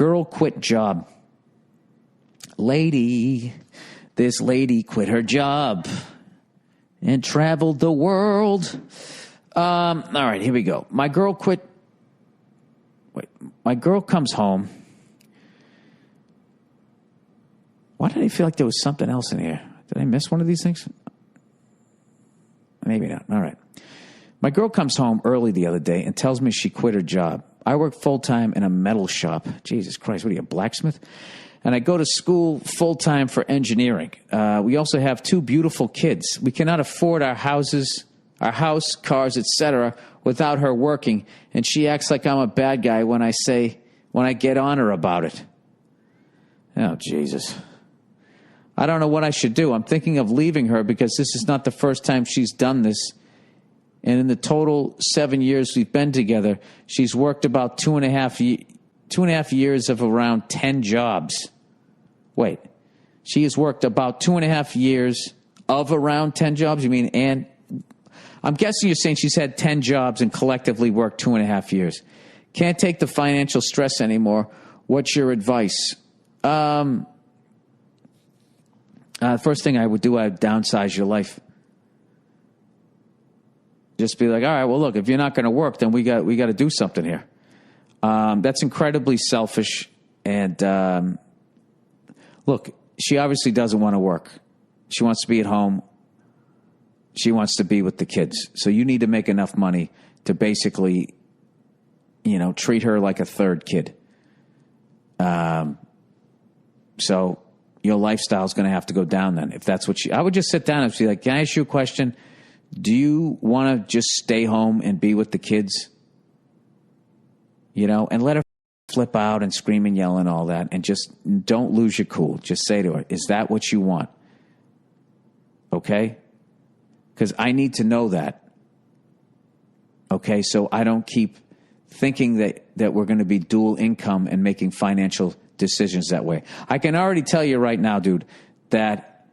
girl quit job. This lady quit her job and traveled the world. All right, here we go. My girl comes home. Why did I feel like there was something else in here? Did I miss one of these things? Maybe not. All right. My girl comes home early the other day and tells me she quit her job. I work full-time in a metal shop. Jesus Christ, what are you, a blacksmith? And I go to school full-time for engineering. We also have 2 beautiful kids. We cannot afford our house, cars, etc. without her working. And she acts like I'm a bad guy when I get on her about it. Oh, Jesus. I don't know what I should do. I'm thinking of leaving her because this is not the first time she's done this. And in the total 7 years we've been together, she's worked about 2.5 years of around 10 jobs. Wait, she has worked about 2.5 years of around 10 jobs? You mean, and I'm guessing you're saying she's had 10 jobs and collectively worked 2.5 years. Can't take the financial stress anymore. What's your advice? First thing I would do, I'd downsize your life. Just be like, all right, well, look, if you're not going to work, then we got to do something here. That's incredibly selfish. And look, she obviously doesn't want to work. She wants to be at home. She wants to be with the kids. So you need to make enough money to basically, treat her like a third kid. So your lifestyle is going to have to go down then. If that's what I would just sit down and be like, can I ask you a question? Do you want to just stay home and be with the kids? And let her flip out and scream and yell and all that. And just don't lose your cool. Just say to her, is that what you want? Okay? Because I need to know that. Okay? So I don't keep thinking that we're going to be dual income and making financial decisions that way. I can already tell you right now, dude, that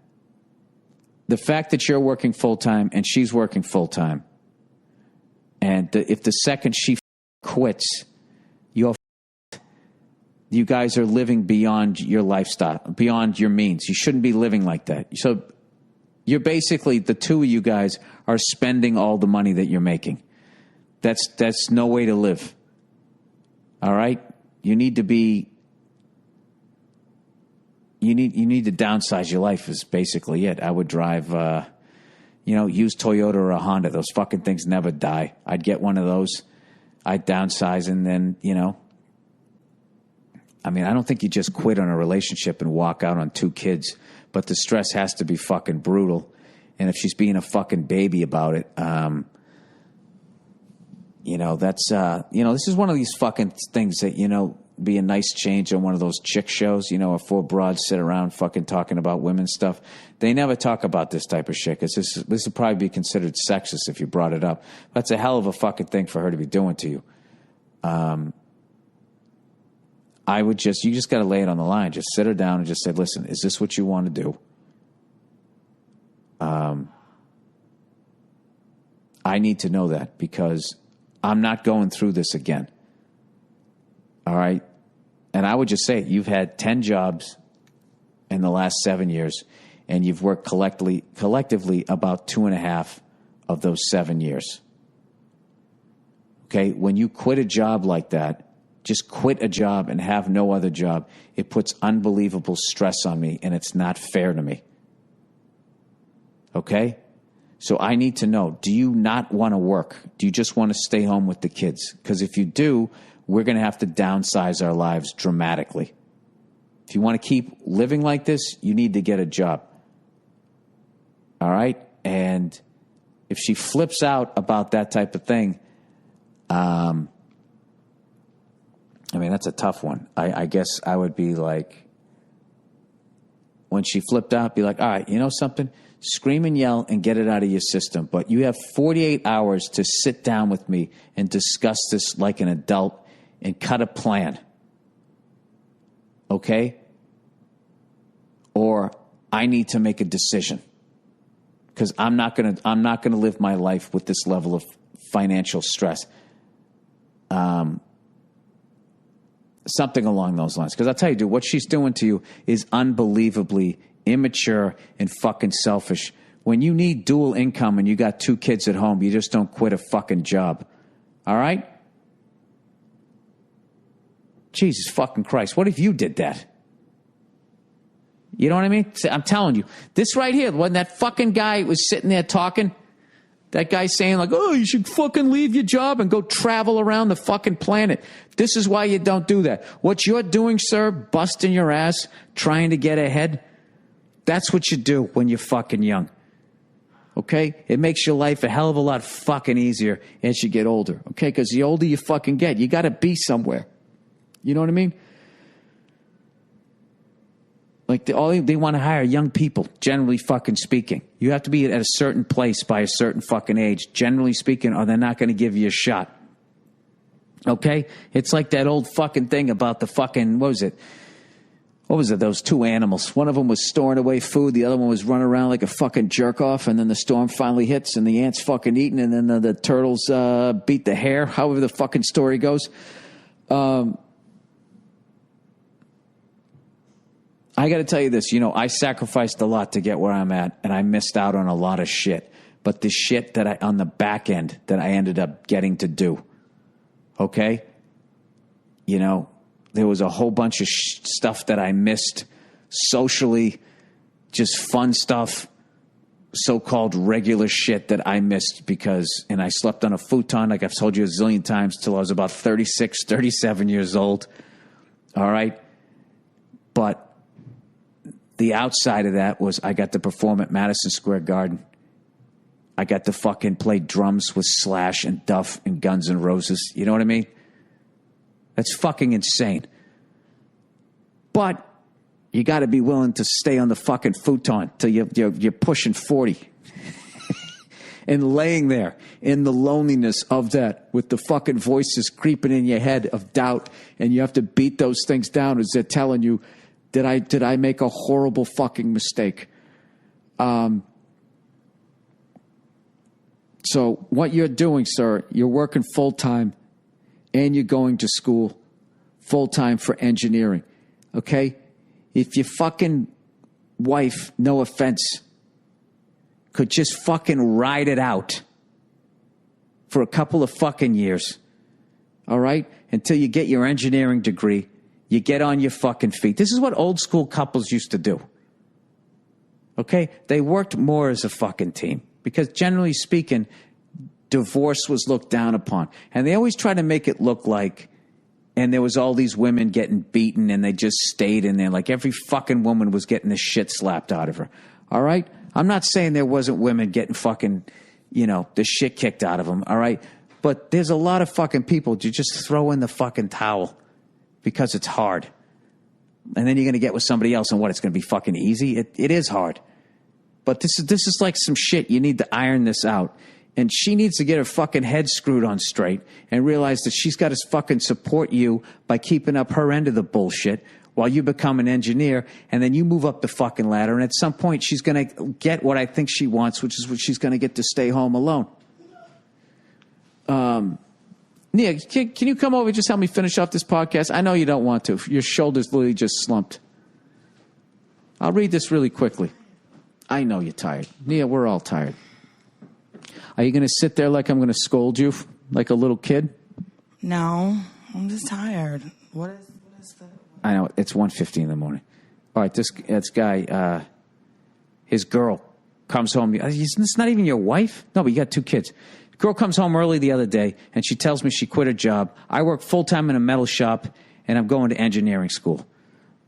the fact that you're working full-time and she's working full-time, and if the second she quits, you guys are living beyond your lifestyle, beyond your means. You shouldn't be living like that. So you're basically, the two of you guys are spending all the money that you're making. That's no way to live. All right? You need to be... You need to downsize your life is basically it. I would drive, use Toyota or a Honda. Those fucking things never die. I'd get one of those. I'd downsize and then, I don't think you just quit on a relationship and walk out on 2 kids, but the stress has to be fucking brutal. And if she's being a fucking baby about it, this is one of these fucking things that, be a nice change on one of those chick shows, where 4 broads sit around fucking talking about women's stuff. They never talk about this type of shit because this would probably be considered sexist if you brought it up. That's a hell of a fucking thing for her to be doing to you. You just got to lay it on the line. Just sit her down and just say, listen, is this what you want to do? I need to know that because I'm not going through this again. All right. And I would just say you've had 10 jobs in the last 7 years, and you've worked collectively about 2.5 of those 7 years. Okay. When you quit a job like that, just quit a job and have no other job. It puts unbelievable stress on me, and it's not fair to me. Okay. So I need to know, do you not want to work? Do you just want to stay home with the kids? Because if you do, we're going to have to downsize our lives dramatically. If you want to keep living like this, you need to get a job. All right? And if she flips out about that type of thing, that's a tough one. I guess I would be like, when she flipped out, be like, all right, you know something? Scream and yell and get it out of your system. But you have 48 hours to sit down with me and discuss this like an adult and cut a plan. Okay? Or I need to make a decision. Because I'm not gonna live my life with this level of financial stress. Something along those lines. Because I'll tell you, dude, what she's doing to you is unbelievably immature and fucking selfish. When you need dual income and you got 2 kids at home, you just don't quit a fucking job. All right? Jesus fucking Christ. What if you did that? You know what I mean? I'm telling you. This right here, when that fucking guy was sitting there talking, that guy saying like, oh, you should fucking leave your job and go travel around the fucking planet. This is why you don't do that. What you're doing, sir, busting your ass, trying to get ahead, that's what you do when you're fucking young. Okay? It makes your life a hell of a lot fucking easier as you get older. Okay? Because the older you fucking get, you got to be somewhere. You know what I mean? Like, they want to hire young people, generally fucking speaking. You have to be at a certain place by a certain fucking age, generally speaking, or they're not going to give you a shot. Okay? It's like that old fucking thing about the fucking, what was it? Those 2 animals. One of them was storing away food. The other one was running around like a fucking jerk off. And then the storm finally hits and the ants fucking eating. And then the turtles beat the hare. However the fucking story goes. I got to tell you this, I sacrificed a lot to get where I'm at, and I missed out on a lot of shit. But the shit that on the back end that I ended up getting to do, okay? There was a whole bunch of stuff that I missed socially, just fun stuff, so-called regular shit that I missed and I slept on a futon, like I've told you a zillion times, till I was about 36, 37 years old. All right? But the outside of that was I got to perform at Madison Square Garden. I got to fucking play drums with Slash and Duff and Guns N' Roses. You know what I mean? That's fucking insane. But you got to be willing to stay on the fucking futon till you're pushing 40. And laying there in the loneliness of that with the fucking voices creeping in your head of doubt, and you have to beat those things down as they're telling you, did I make a horrible fucking mistake? So what you're doing, sir, you're working full-time and you're going to school full-time for engineering, okay? If your fucking wife, no offense, could just fucking ride it out for a couple of fucking years, all right? Until you get your engineering degree, you get on your fucking feet. This is what old school couples used to do. Okay? They worked more as a fucking team because generally speaking, divorce was looked down upon. And they always try to make it look like, and there was all these women getting beaten and they just stayed in there. Like every fucking woman was getting the shit slapped out of her. All right? I'm not saying there wasn't women getting fucking, the shit kicked out of them. All right? But there's a lot of fucking people who just throw in the fucking towel. Because it's hard. And then you're going to get with somebody else and what? It's going to be fucking easy? It is hard. But this is like some shit. You need to iron this out. And she needs to get her fucking head screwed on straight and realize that she's got to fucking support you by keeping up her end of the bullshit while you become an engineer. And then you move up the fucking ladder. And at some point, she's going to get what I think she wants, which is what she's going to get to stay home alone. Nia, can you come over and just help me finish off this podcast? I know you don't want to. Your shoulder's literally just slumped. I'll read this really quickly. I know you're tired. Nia, we're all tired. Are you going to sit there like I'm going to scold you like a little kid? No, I'm just tired. What is the... I know, it's 1:50 in the morning. All right, this guy, his girl comes home. It's not even your wife? No, but you got 2 kids. Girl comes home early the other day, and she tells me she quit her job. I work full-time in a metal shop, and I'm going to engineering school.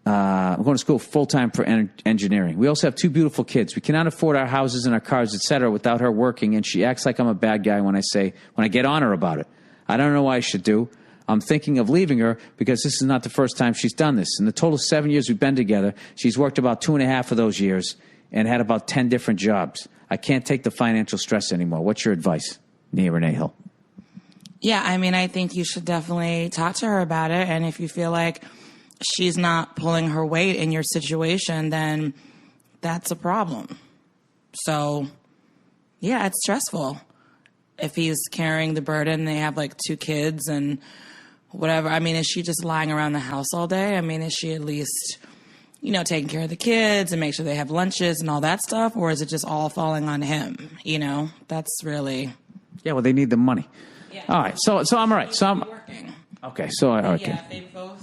I'm going to school full-time for engineering. We also have 2 beautiful kids. We cannot afford our houses and our cars, etc., without her working, and she acts like I'm a bad guy when I get on her about it. I don't know what I should do. I'm thinking of leaving her because this is not the first time she's done this. In the total 7 years we've been together, she's worked about 2.5 of those years and had about 10 different jobs. I can't take the financial stress anymore. What's your advice? Nia Renee Hill. Yeah, I mean, I think you should definitely talk to her about it. And if you feel like she's not pulling her weight in your situation, then that's a problem. So, yeah, it's stressful. If he's carrying the burden, they have like 2 kids and whatever. I mean, is she just lying around the house all day? I mean, is she at least, taking care of the kids and make sure they have lunches and all that stuff? Or is it just all falling on him? That's really... Yeah, well, they need the money. Yeah. All right, so I'm all right. So I'm working. Okay, so okay. Yeah,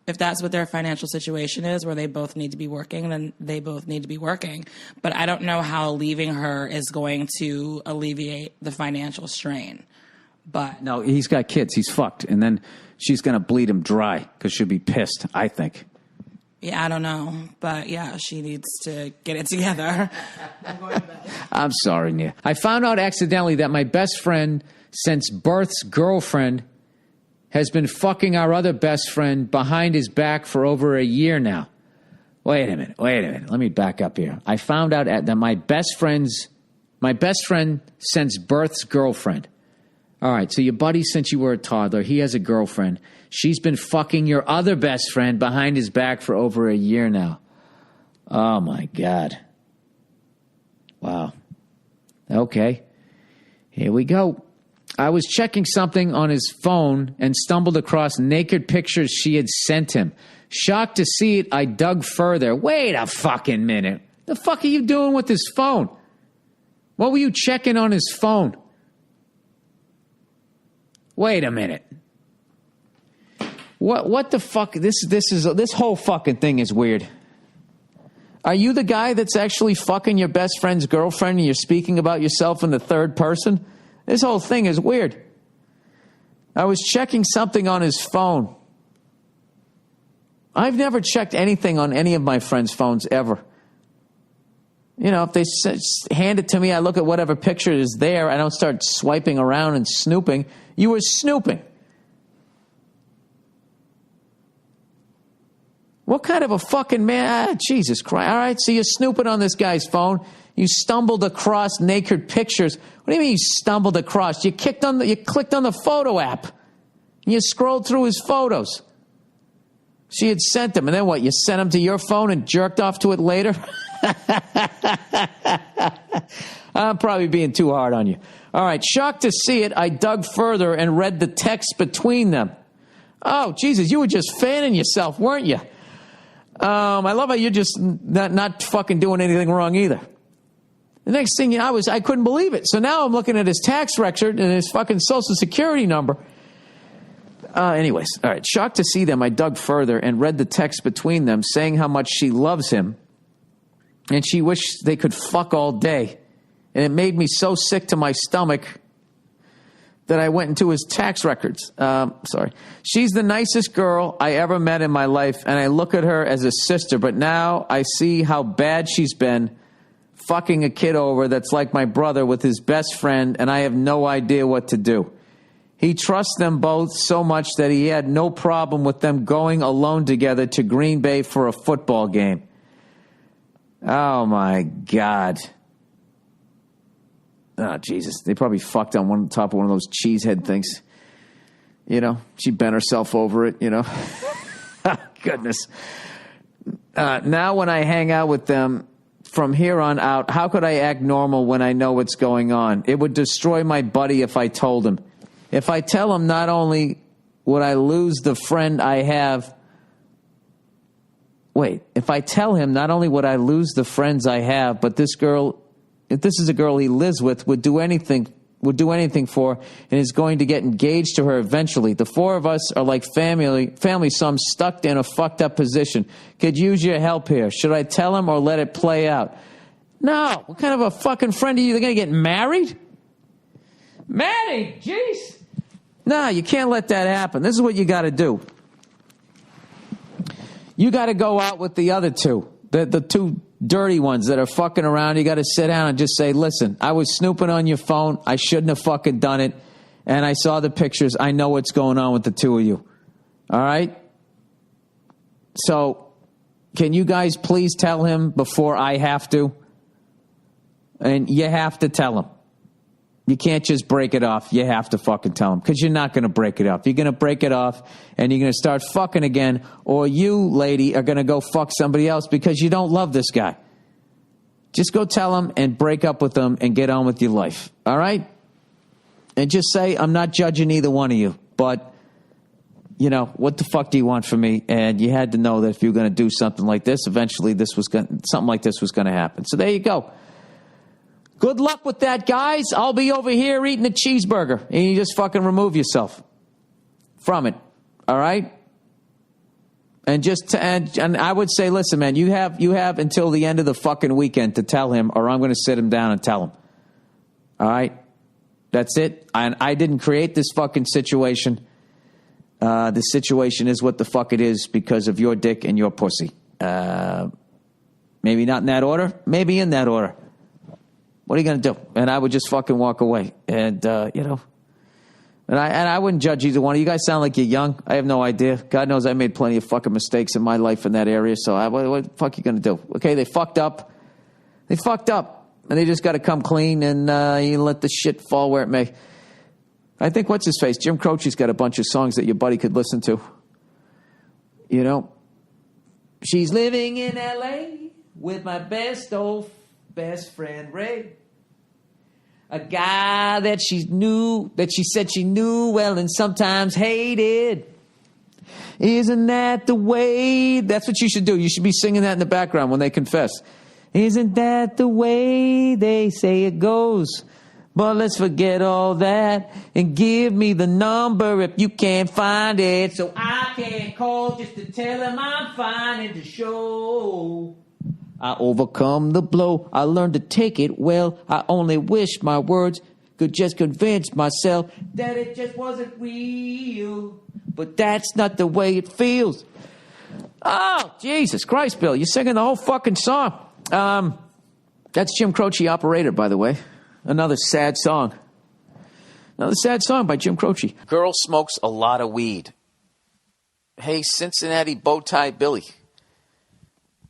if that's what their financial situation is, where they both need to be working, then they both need to be working. But I don't know how leaving her is going to alleviate the financial strain. But no, he's got kids. He's fucked. And then she's going to bleed him dry because she'll be pissed, I think. Yeah, I don't know. But yeah, she needs to get it together. I'm sorry, Nia. I found out accidentally that my best friend since birth's girlfriend has been fucking our other best friend behind his back for over a year now. Wait a minute. Let me back up here. I found out that my best friend since birth's girlfriend. All right, so your buddy since you were a toddler, he has a girlfriend. She's been fucking your other best friend behind his back for over a year now. Oh, my God. Wow. Okay. Here we go. I was checking something on his phone and stumbled across naked pictures she had sent him. Shocked to see it, I dug further. Wait a fucking minute. The fuck are you doing with his phone? What were you checking on his phone? Wait a minute. What the fuck? This whole fucking thing is weird. Are you the guy that's actually fucking your best friend's girlfriend and you're speaking about yourself in the third person? This whole thing is weird. I was checking something on his phone. I've never checked anything on any of my friends' phones ever. If they hand it to me, I look at whatever picture is there. I don't start swiping around and snooping. You were snooping. What kind of a fucking man? Jesus Christ. All right, so you're snooping on this guy's phone. You stumbled across naked pictures. What do you mean you stumbled across? You clicked on the photo app. And you scrolled through his photos. She had sent them. And then what? You sent them to your phone and jerked off to it later? I'm probably being too hard on you. All right. Shocked to see it, I dug further and read the text between them. Oh, Jesus, you were just fanning yourself, weren't you? I love how you're just not fucking doing anything wrong either. The next thing I couldn't believe it. So now I'm looking at his tax record and his fucking social security number. Anyways, all right. Shocked to see them, I dug further and read the text between them saying how much she loves him and she wished they could fuck all day. And it made me so sick to my stomach that I went into his tax records. Sorry. She's the nicest girl I ever met in my life, and I look at her as a sister, but now I see how bad she's been fucking a kid over that's like my brother with his best friend, and I have no idea what to do. He trusts them both so much that he had no problem with them going alone together to Green Bay for a football game. Oh, my God. Oh, Jesus. They probably fucked on top of one of those cheesehead things. She bent herself over it, Goodness. Now when I hang out with them from here on out, how could I act normal when I know what's going on? It would destroy my buddy if I told him. If I tell him, not only would I lose the friend I have... If I tell him, not only would I lose the friends I have, but this girl... If this is a girl he lives with, would do anything for, and is going to get engaged to her eventually. The four of us are like family, so I'm stuck in a fucked up position. Could use your help here. Should I tell him or let it play out? No. What kind of a fucking friend are you? They're going to get married? Maddie, jeez. No, you can't let that happen. This is what you got to do. You got to go out with the other two, the two dirty ones that are fucking around. You got to sit down and just say, listen, I was snooping on your phone. I shouldn't have fucking done it. And I saw the pictures. I know what's going on with the two of you. All right? So can you guys please tell him before I have to? And you have to tell him. You can't just break it off. You have to fucking tell him, because you're not going to break it off. You're going to break it off and you're going to start fucking again, or you, lady, are going to go fuck somebody else because you don't love this guy. Just go tell him and break up with him and get on with your life. All right? And just say, I'm not judging either one of you, but you know, what the fuck do you want from me? And you had to know that if you were going to do something like this, eventually something like this was going to happen. So there you go. Good luck with that, guys. I'll be over here eating a cheeseburger. And you just fucking remove yourself from it. All right? And and I would say, listen, man, you have until the end of the fucking weekend to tell him, or I'm going to sit him down and tell him. All right? That's it. I didn't create this fucking situation. The situation is what the fuck it is because of your dick and your pussy. Maybe not in that order. Maybe in that order. What are you going to do? And I would just fucking walk away. And, you know, and I wouldn't judge either one. You guys sound like you're young. I have no idea. God knows I made plenty of fucking mistakes in my life in that area. So what the fuck are you going to do? Okay, they fucked up. They fucked up. And they just got to come clean and you let the shit fall where it may. I think, what's his face? Jim Croce's got a bunch of songs that your buddy could listen to. You know? She's living in L.A. with my best friend Ray. A guy that she said she knew well and sometimes hated. Isn't that the way? That's what you should do. You should be singing that in the background when they confess. Isn't that the way they say it goes? But let's forget all that and give me the number if you can't find it, so I can call just to tell him I'm fine and to show I overcome the blow. I learned to take it well. I only wish my words could just convince myself that it just wasn't real. But that's not the way it feels. Oh, Jesus Christ, Bill. You're singing the whole fucking song. That's Jim Croce, Operator, by the way. Another sad song. Another sad song by Jim Croce. Girl smokes a lot of weed. Hey, Cincinnati Bowtie Billy.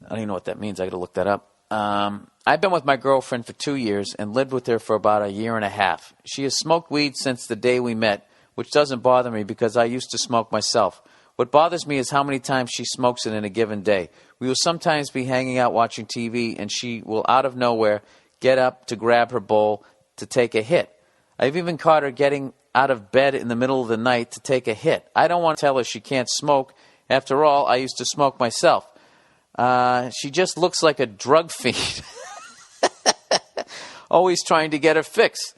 I don't even know what that means. I got to look that up. I've been with my girlfriend for 2 years and lived with her for about a year and a half. She has smoked weed since the day we met, which doesn't bother me because I used to smoke myself. What bothers me is how many times she smokes it in a given day. We will sometimes be hanging out watching TV, and she will, out of nowhere, get up to grab her bowl to take a hit. I've even caught her getting out of bed in the middle of the night to take a hit. I don't want to tell her she can't smoke. After all, I used to smoke myself. She just looks like a drug fiend. Always trying to get her fix.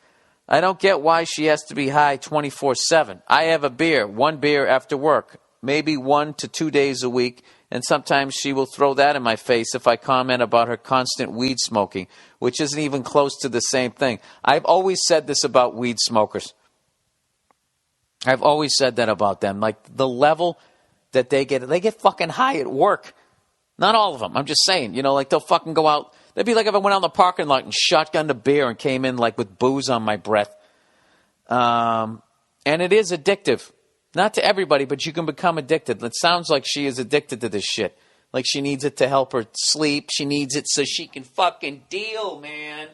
I don't get why she has to be high 24/7. I have a beer, one beer after work, maybe 1 to 2 days a week, and sometimes she will throw that in my face if I comment about her constant weed smoking, which isn't even close to the same thing. I've always said this about weed smokers. I've always said that about them. Like, the level that they get fucking high at work. Not all of them. I'm just saying, you know, like they'll fucking go out. They'd be like if I went out in the parking lot and shotgunned a beer and came in like with booze on my breath. And it is addictive. Not to everybody, but you can become addicted. It sounds like she is addicted to this shit. Like she needs it to help her sleep. She needs it so she can fucking deal, man.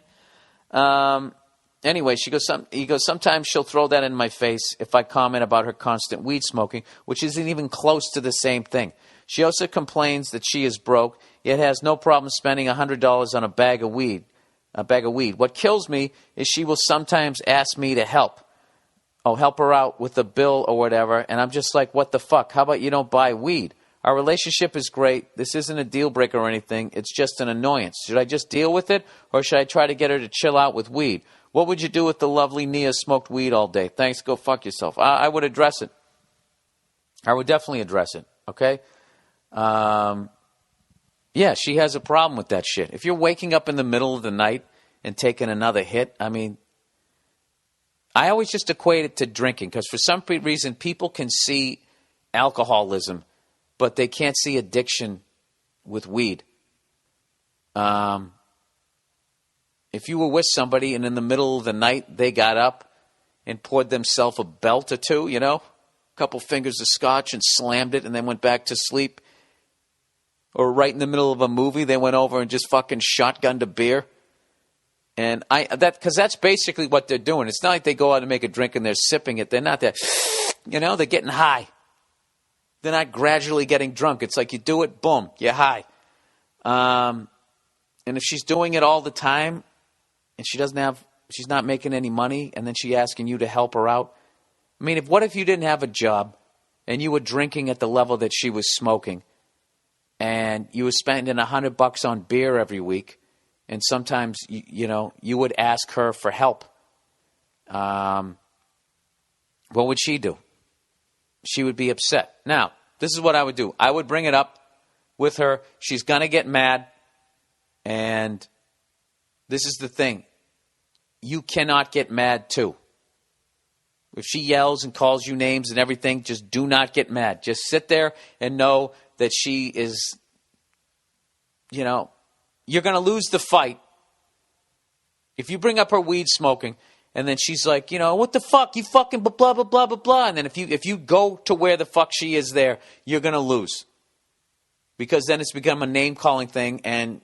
Anyway, he goes, sometimes she'll throw that in my face if I comment about her constant weed smoking, which isn't even close to the same thing. She also complains that she is broke, yet has no problem spending $100 on a bag of weed. What kills me is she will sometimes ask me to help. Help her out with a bill or whatever, and I'm just like, what the fuck? How about you don't buy weed? Our relationship is great. This isn't a deal breaker or anything. It's just an annoyance. Should I just deal with it, or should I try to get her to chill out with weed? What would you do if the lovely Nia smoked weed all day? Thanks, go fuck yourself. I would address it. I would definitely address it, okay? Yeah, she has a problem with that shit. If you're waking up in the middle of the night and taking another hit, I mean, I always just equate it to drinking because for some reason people can see alcoholism, but they can't see addiction with weed. If you were with somebody and in the middle of the night they got up and poured themselves a belt or two, you know, a couple fingers of scotch and slammed it and then went back to sleep, or right in the middle of a movie they went over and just fucking shotgunned a beer. And because that's basically what they're doing. It's not like they go out and make a drink and they're sipping it. They're not that, you know, they're getting high. They're not gradually getting drunk. It's like you do it, boom, you're high. And if she's doing it all the time and she's not making any money and then she's asking you to help her out. I mean, what if you didn't have a job and you were drinking at the level that she was smoking, and you were spending $100 on beer every week, and sometimes, you would ask her for help, what would she do? She would be upset. Now, this is what I would do. I would bring it up with her. She's going to get mad, and this is the thing. You cannot get mad, too. If she yells and calls you names and everything, just do not get mad. Just sit there and know that she is, you're going to lose the fight. If you bring up her weed smoking, and then she's like, what the fuck? You fucking blah, blah, blah, blah, blah. And then if you go to where the fuck she is there, you're going to lose. Because then it's become a name-calling thing, and,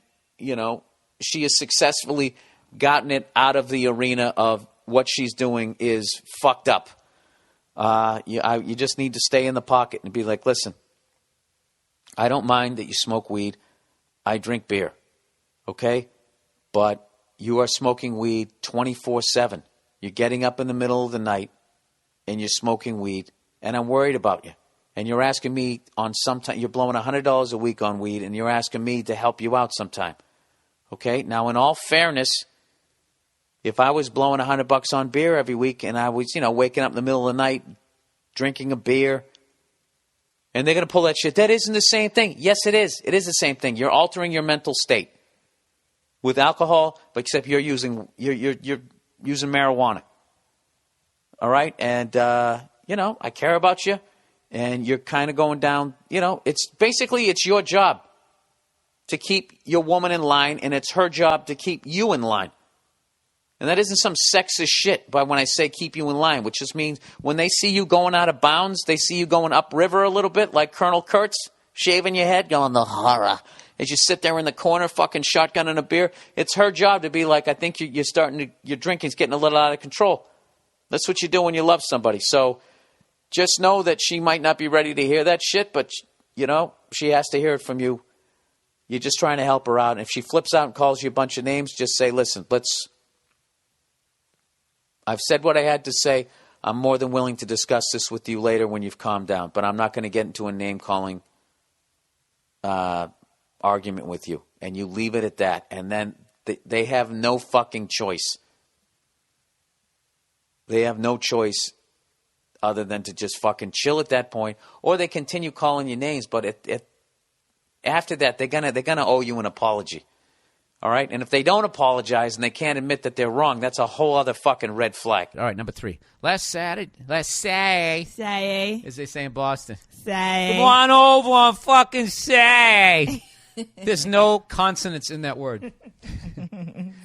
she has successfully gotten it out of the arena of what she's doing is fucked up. You just need to stay in the pocket and be like, listen, I don't mind that you smoke weed. I drink beer, okay? But you are smoking weed 24/7. You're getting up in the middle of the night, and you're smoking weed, and I'm worried about you. And you're asking me you're blowing $100 a week on weed, and you're asking me to help you out sometime. Okay? Now, in all fairness, if I was blowing $100 on beer every week, and I was, waking up in the middle of the night, drinking a beer, and they're going to pull that shit, that isn't the same thing. Yes, it is. It is the same thing. You're altering your mental state with alcohol, but except you're using marijuana. All right? And, I care about you. And you're kind of going down, it's your job to keep your woman in line, and it's her job to keep you in line. And that isn't some sexist shit by when I say keep you in line, which just means when they see you going out of bounds, they see you going upriver a little bit, like Colonel Kurtz, shaving your head, going the horror. As you sit there in the corner, fucking shotgunning a beer, it's her job to be like, I think your drinking's getting a little out of control. That's what you do when you love somebody. So just know that she might not be ready to hear that shit, but, she has to hear it from you. You're just trying to help her out. And if she flips out and calls you a bunch of names, just say, listen, I've said what I had to say. I'm more than willing to discuss this with you later when you've calmed down, but I'm not going to get into a name-calling argument with you. And you leave it at that. And then they have no fucking choice. They have no choice other than to just fucking chill at that point, or they continue calling you names. But after that, they're gonna owe you an apology. All right? And if they don't apologize and they can't admit that they're wrong, that's a whole other fucking red flag. All right, number 3. Last Saturday, as they say in Boston. Come on over and fucking say. There's no consonants in that word.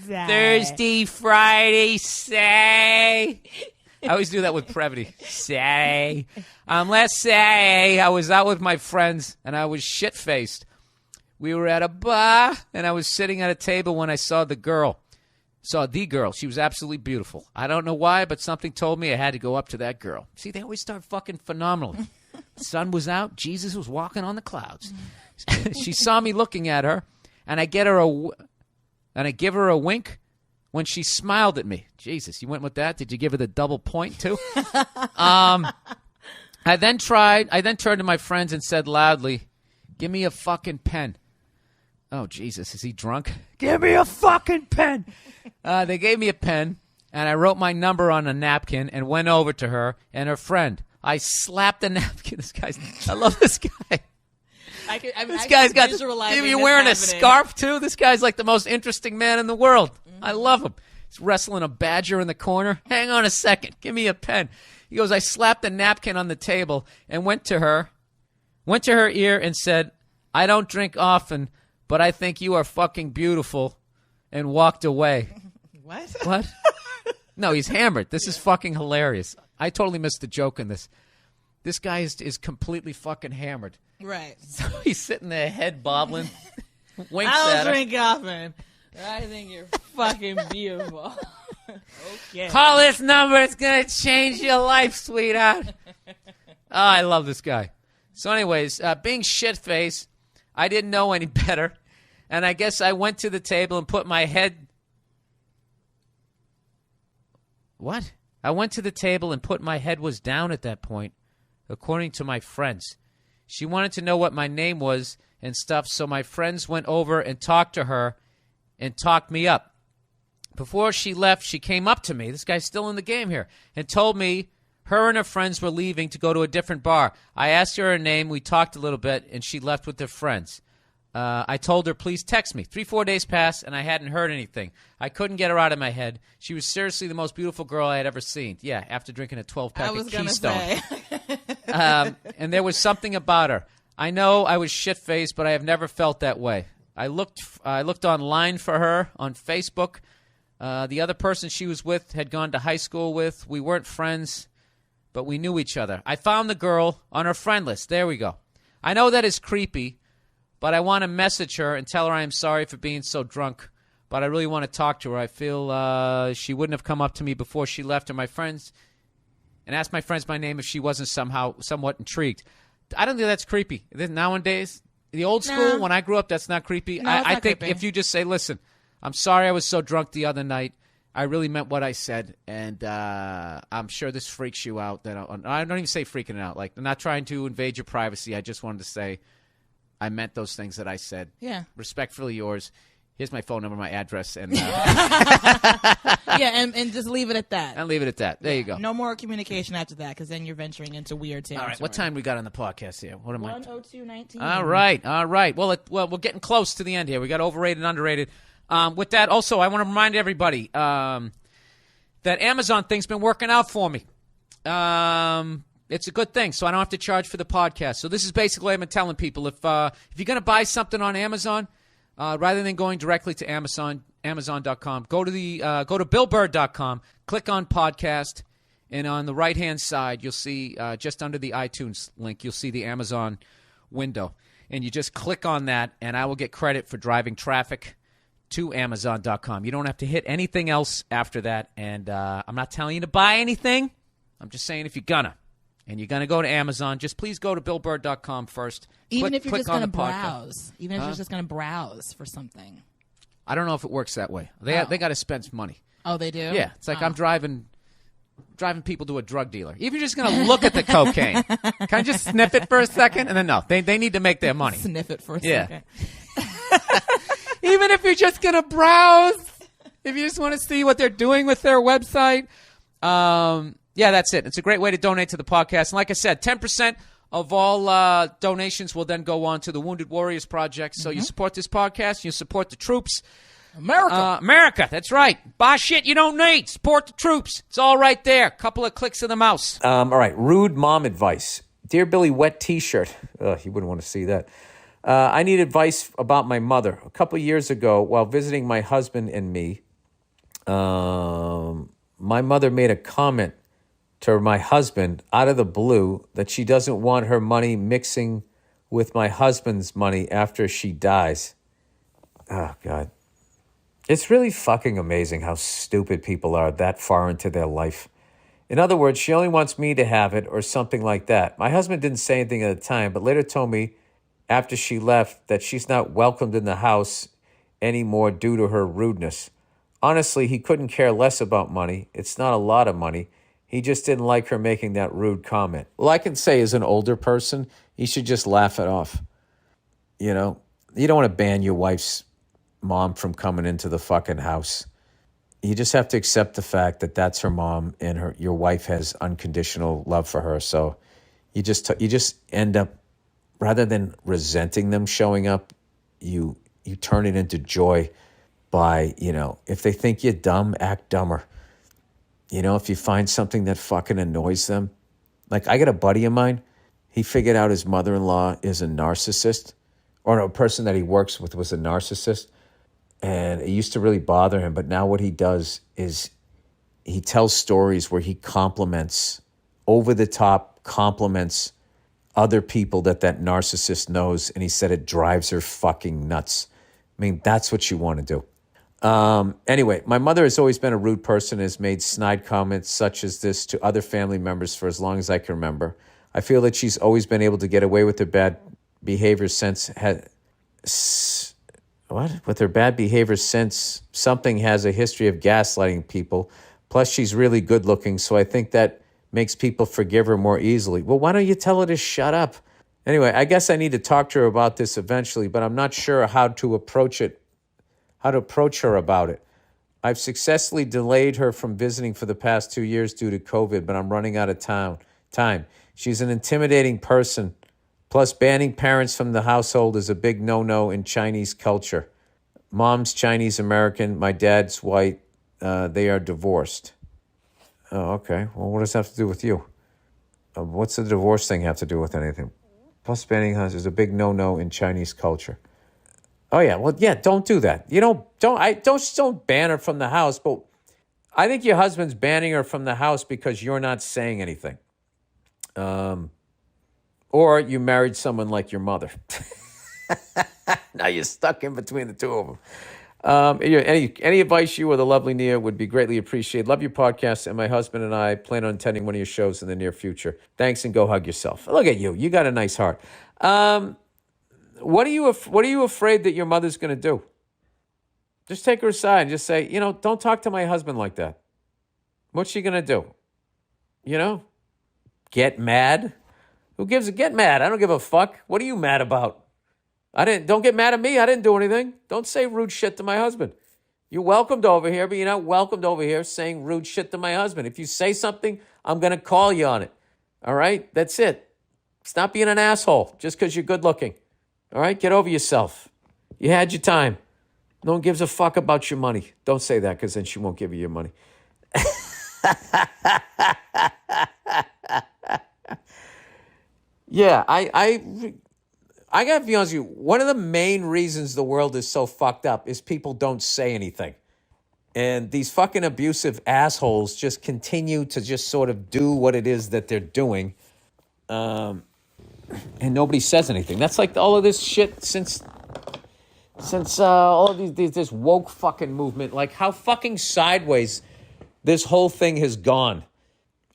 Thursday, Friday, say. I always do that with brevity. Say. Last Saturday, I was out with my friends, and I was shit-faced. We were at a bar, and I was sitting at a table when I saw the girl. She was absolutely beautiful. I don't know why, but something told me I had to go up to that girl. See, they always start fucking phenomenally. The sun was out. Jesus was walking on the clouds. She saw me looking at her, and I give her a wink when she smiled at me. Jesus, you went with that? Did you give her the double point, too? I then turned to my friends and said loudly, give me a fucking pen. Oh, Jesus, is he drunk? Give me a fucking pen. They gave me a pen, and I wrote my number on a napkin and went over to her and her friend. I slapped the napkin. I love this guy. This guy's got. You're wearing a scarf too. This guy's like the most interesting man in the world. Mm-hmm. I love him. He's wrestling a badger in the corner. Hang on a second. Give me a pen. He goes. I slapped the napkin on the table and went to her ear and said, "I don't drink often, but I think you are fucking beautiful," and walked away. What? No, he's hammered. This is fucking hilarious. I totally missed the joke in this. This guy is completely fucking hammered. Right. So he's sitting there, head bobbling, winks I at her. don't drink often. I think you're fucking beautiful. Okay. Call this number. It's going to change your life, sweetheart. Oh, I love this guy. So anyways, being shit-faced, I didn't know any better. And I guess I went to the table and put my head... What? I went to the table and put my head was down at that point. according to my friends. She wanted to know what my name was and stuff, so my friends went over and talked to her and talked me up. Before she left, she came up to me, this guy's still in the game here, and told me her and her friends were leaving to go to a different bar. I asked her her name, we talked a little bit, and she left with her friends. I told her, please text me. 3-4 days passed, and I hadn't heard anything. I couldn't get her out of my head. She was seriously the most beautiful girl I had ever seen. Yeah, after drinking a 12-pack of Keystone. And there was something about her. I know I was shit-faced, but I have never felt that way. I looked online for her on Facebook. The other person she was with had gone to high school with. We weren't friends, but we knew each other. I found the girl on her friend list. There we go. I know that is creepy, but I want to message her and tell her I am sorry for being so drunk, but I really want to talk to her. I feel she wouldn't have come up to me before she left, and my friends, and asked my friends my name if she wasn't somewhat intrigued. I don't think that's creepy. Nowadays, the old school, when I grew up, that's not creepy. No, I not think creepy. if you just say, listen, I'm sorry I was so drunk the other night. I really meant what I said, and I'm sure this freaks you out. I don't even say freaking out. Like, I'm not trying to invade your privacy. I just wanted to say I meant those things that I said. Yeah. Respectfully yours. Here's my phone number, my address, and Yeah, and just leave it at that. and leave it at that. There you go. No more communication after that, because then you're venturing into weird territory. All right, what time we got on the podcast here? What am I? 1:02:19. All right. Well, we're getting close to the end here. We got overrated and underrated. With that, also, I want to remind everybody that Amazon thing's been working out for me. It's a good thing, so I don't have to charge for the podcast. So this is basically what I've been telling people. If you're going to buy something on Amazon, rather than going directly to Amazon.com, go to BillBurr.com, click on podcast, and on the right-hand side, you'll see just under the iTunes link, you'll see the Amazon window. And you just click on that, and I will get credit for driving traffic to Amazon.com. You don't have to hit anything else after that. And I'm not telling you to buy anything. I'm just saying if you're gonna. And you're going to go to Amazon, just please go to BillBurr.com first. Even if you're just going to podcast. browse. Even if you're just going to browse for something. I don't know if it works that way. They got to spend money. Oh, they do? Yeah. It's like I'm driving people to a drug dealer. Even if you're just going to look at the cocaine. Can I just sniff it for a second? And then no. They need to make their money. Sniff it for a Yeah. second. Even if you're just going to browse, if you just want to see what they're doing with their website, yeah, that's it. It's a great way to donate to the podcast. And like I said, 10% of all donations will then go on to the Wounded Warriors Project. So you support this podcast, you support the troops. America, that's right. Buy shit you don't need. Support the troops. It's all right there. Couple of clicks of the mouse. All right, rude mom advice. Dear Billy, wet T-shirt. Ugh, you wouldn't want to see that. I need advice about my mother. A couple years ago, while visiting my husband and me, my mother made a comment to my husband out of the blue that she doesn't want her money mixing with my husband's money after she dies. Oh, God. It's really fucking amazing how stupid people are that far into their life. In other words, she only wants me to have it or something like that. My husband didn't say anything at the time, but later told me after she left that she's not welcomed in the house anymore due to her rudeness. Honestly, he couldn't care less about money. It's not a lot of money. He just didn't like her making that rude comment. Well, I can say as an older person, you should just laugh it off. You know, you don't want to ban your wife's mom from coming into the fucking house. You just have to accept the fact that that's her mom and your wife has unconditional love for her. So you just end up, rather than resenting them showing up, you turn it into joy by, if they think you're dumb, act dumber. If you find something that fucking annoys them. Like, I got a buddy of mine, he figured out his mother-in-law is a narcissist, or a person that he works with was a narcissist, and it used to really bother him, but now what he does is he tells stories where he compliments, over-the-top compliments other people that narcissist knows, and he said it drives her fucking nuts. I mean, that's what you want to do. Anyway, my mother has always been a rude person and has made snide comments such as this to other family members for as long as I can remember. I feel that she's always been able to get away with her bad behavior since something has a history of gaslighting people. Plus, she's really good looking, so I think that makes people forgive her more easily. Well, why don't you tell her to shut up? Anyway, I guess I need to talk to her about this eventually, but I'm not sure how to approach her about it. I've successfully delayed her from visiting for the past 2 years due to COVID, but I'm running out of time. She's an intimidating person. Plus, banning parents from the household is a big no-no in Chinese culture. Mom's Chinese American, my dad's white. They are divorced. Oh, okay. Well, what does that have to do with you? What's the divorce thing have to do with anything? Plus, banning us is a big no-no in Chinese culture. Oh yeah, well yeah, don't do that. You don't ban her from the house, but I think your husband's banning her from the house because you're not saying anything. Or you married someone like your mother. Now you're stuck in between the two of them. Any advice you or the lovely Nia would be greatly appreciated. Love your podcast, and my husband and I plan on attending one of your shows in the near future. Thanks, and go hug yourself. Look at you. You got a nice heart. What are you afraid that your mother's going to do? Just take her aside and just say, don't talk to my husband like that. What's she going to do? Get mad? Get mad? I don't give a fuck. What are you mad about? Don't get mad at me. I didn't do anything. Don't say rude shit to my husband. You're welcomed over here, but you're not welcomed over here saying rude shit to my husband. If you say something, I'm going to call you on it. All right? That's it. Stop being an asshole just because you're good looking. All right? Get over yourself. You had your time. No one gives a fuck about your money. Don't say that because then she won't give you your money. Yeah, I got to be honest with you. One of the main reasons the world is so fucked up is people don't say anything. And these fucking abusive assholes just continue to just sort of do what it is that they're doing. And nobody says anything. That's like all of this shit since all of this woke fucking movement. Like how fucking sideways this whole thing has gone.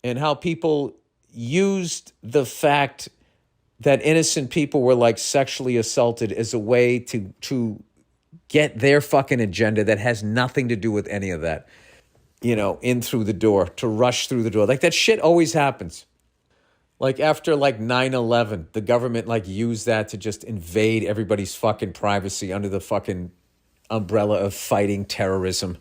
And how people used the fact that innocent people were like sexually assaulted as a way to get their fucking agenda that has nothing to do with any of that, in through the door, to rush through the door. Like that shit always happens. Like after like 9/11, the government like used that to just invade everybody's fucking privacy under the fucking umbrella of fighting terrorism.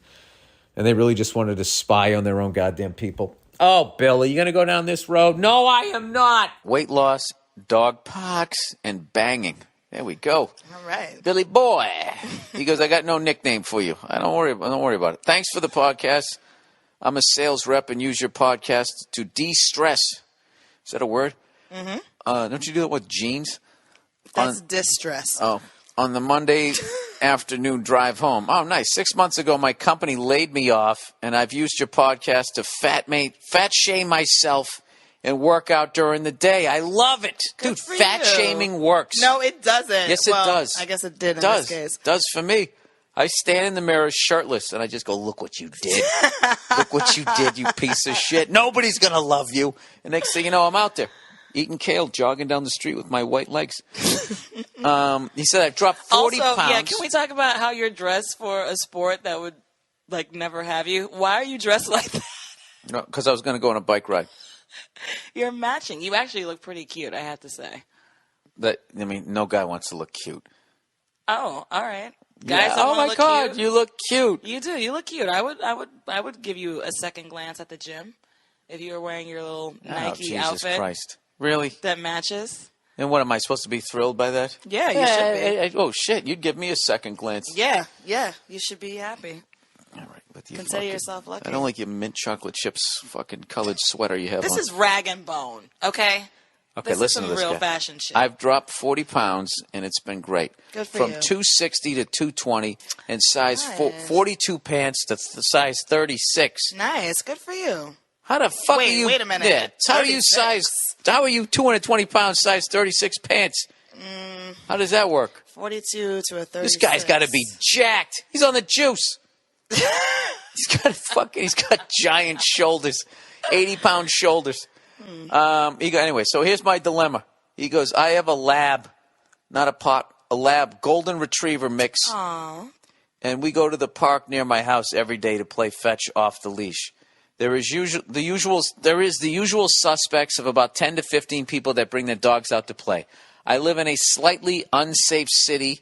And they really just wanted to spy on their own goddamn people. Oh, Bill, are you going to go down this road? No, I am not. Weight loss, dog parks, and banging. There we go. All right. Billy boy. He goes, I got no nickname for you. Don't worry about it. Thanks for the podcast. I'm a sales rep and use your podcast to de-stress. Is that a word? Mm-hmm. Don't you do that with jeans? That's distress. Oh, on the Monday afternoon drive home. Oh, nice. 6 months ago, my company laid me off, and I've used your podcast to fat shame myself and work out during the day. I love it. Good Dude, for fat you. shaming works. No, it doesn't. Yes, it does. I guess it did in this case. It does for me. I stand in the mirror shirtless, and I just go, look what you did. Look what you did, you piece of shit. Nobody's going to love you. And next thing you know, I'm out there eating kale, jogging down the street with my white legs. He said I've dropped 40 pounds. Yeah, can we talk about how you're dressed for a sport that would, never have you? Why are you dressed like that? No, because I was going to go on a bike ride. You're matching. You actually look pretty cute, I have to say. No guy wants to look cute. Oh, all right. Guys, yeah. Oh my God, cute. you look cute. You do. You look cute. I would give you a second glance at the gym if you were wearing your little Nike outfit. Jesus Christ. Really? That matches. And what, am I supposed to be thrilled by that? Yeah, you should be. Oh, shit, you'd give me a second glance. Yeah, you should be happy. All right, with you. Consider yourself lucky. I don't like your mint chocolate chips fucking colored sweater you have This on. is rag and bone, okay? Okay, this listen is to some this real guy. fashion shit. I've dropped 40 pounds, and it's been great. Good for From you. 260 to 220, and size 42 pants to size 36. Nice, good for you. How the fuck are you? Wait a minute. Yeah, how are you 220 pounds, size 36 pants? How does that work? 42 to a 36. This guy's got to be jacked. He's on the juice. He's got giant shoulders, 80-pound shoulders. Anyway, so here's my dilemma. He goes, I have a lab, not a pot, a lab golden retriever mix. Aww. And we go to the park near my house every day to play fetch off the leash. There is the usual suspects of about 10 to 15 people that bring their dogs out to play. I live in a slightly unsafe city,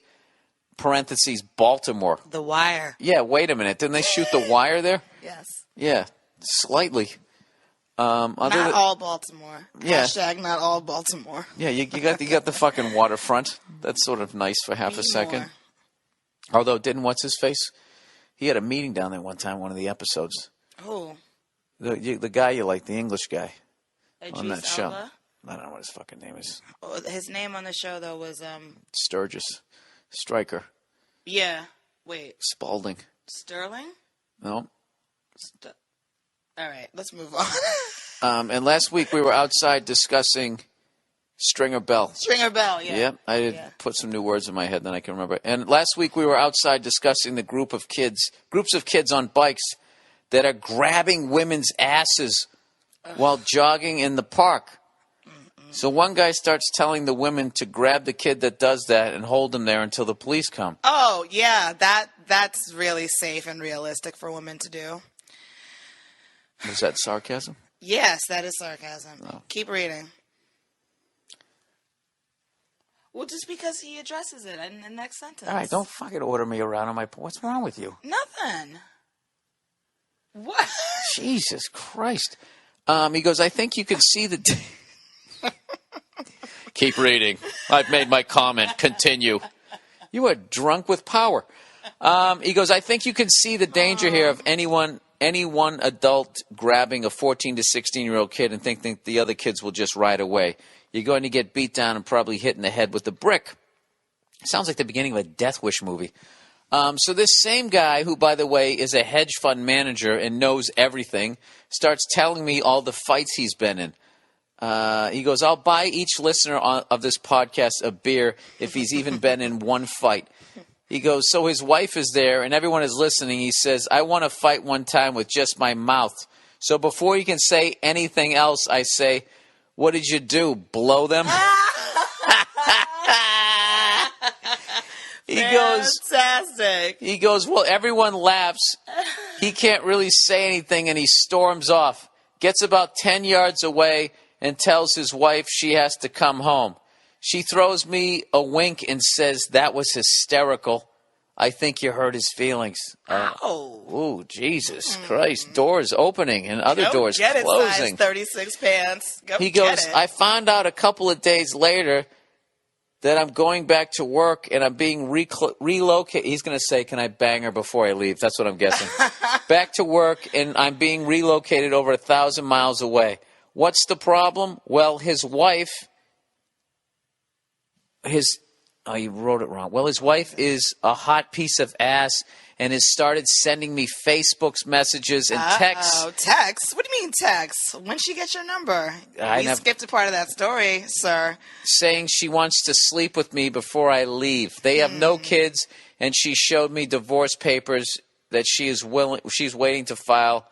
parentheses, Baltimore. The Wire. Yeah, wait a minute. Didn't they shoot The Wire there? Yes. Yeah, slightly. Not all Baltimore. Yeah. Hashtag not all Baltimore. Yeah, you got the fucking waterfront. That's sort of nice for half a second. More. Although, didn't what's-his-face? He had a meeting down there one time, one of the episodes. Who? The guy you like, the English guy on that show. Elba? I don't know what his fucking name is. Oh, his name on the show, though, was... Sturgis. Stryker. Yeah. Wait. Spalding. Sterling? No. All right, let's move on. And last week we were outside discussing Stringer Bell. Stringer Bell, yeah. Yep, I did put some new words in my head, then I can remember. And last week we were outside discussing the groups of kids on bikes that are grabbing women's asses while jogging in the park. So one guy starts telling the women to grab the kid that does that and hold him there until the police come. Oh, yeah, that's really safe and realistic for women to do. Was that sarcasm? Yes, that is sarcasm. Oh. Keep reading. Well, just because he addresses it in the next sentence. All right, don't fucking order me around on my... What's wrong with you? Nothing. What? Jesus Christ. He goes, I think you can see the... Keep reading. I've made my comment. Continue. You are drunk with power. He goes, I think you can see the danger here of any one adult grabbing a 14 to 16-year-old kid and think the other kids will just ride away. You're going to get beat down and probably hit in the head with a brick. Sounds like the beginning of a Death Wish movie. So this same guy, who, by the way, is a hedge fund manager and knows everything, starts telling me all the fights he's been in. He goes, I'll buy each listener of this podcast a beer if he's even been in one fight. He goes, so his wife is there and everyone is listening. He says, I want to fight one time with just my mouth. So before you can say anything else, I say, what did you do, blow them? Fantastic. He goes, well, everyone laughs. He can't really say anything and he storms off. Gets about 10 yards away and tells his wife she has to come home. She throws me a wink and says, that was hysterical. I think you hurt his feelings. Oh, Jesus Christ. Doors opening and other doors closing. Size 36 pants. He goes, I found out a couple of days later that I'm going back to work and I'm being relocated. He's going to say, can I bang her before I leave? That's what I'm guessing. Back to work and I'm being relocated over 1,000 miles away. What's the problem? Well, his wife... you wrote it wrong. Well, his wife is a hot piece of ass and has started sending me Facebook's messages and texts. Oh, texts? What do you mean texts? When she get your number? We skipped a part of that story, sir. Saying she wants to sleep with me before I leave. They have no kids, and she showed me divorce papers that she's waiting to file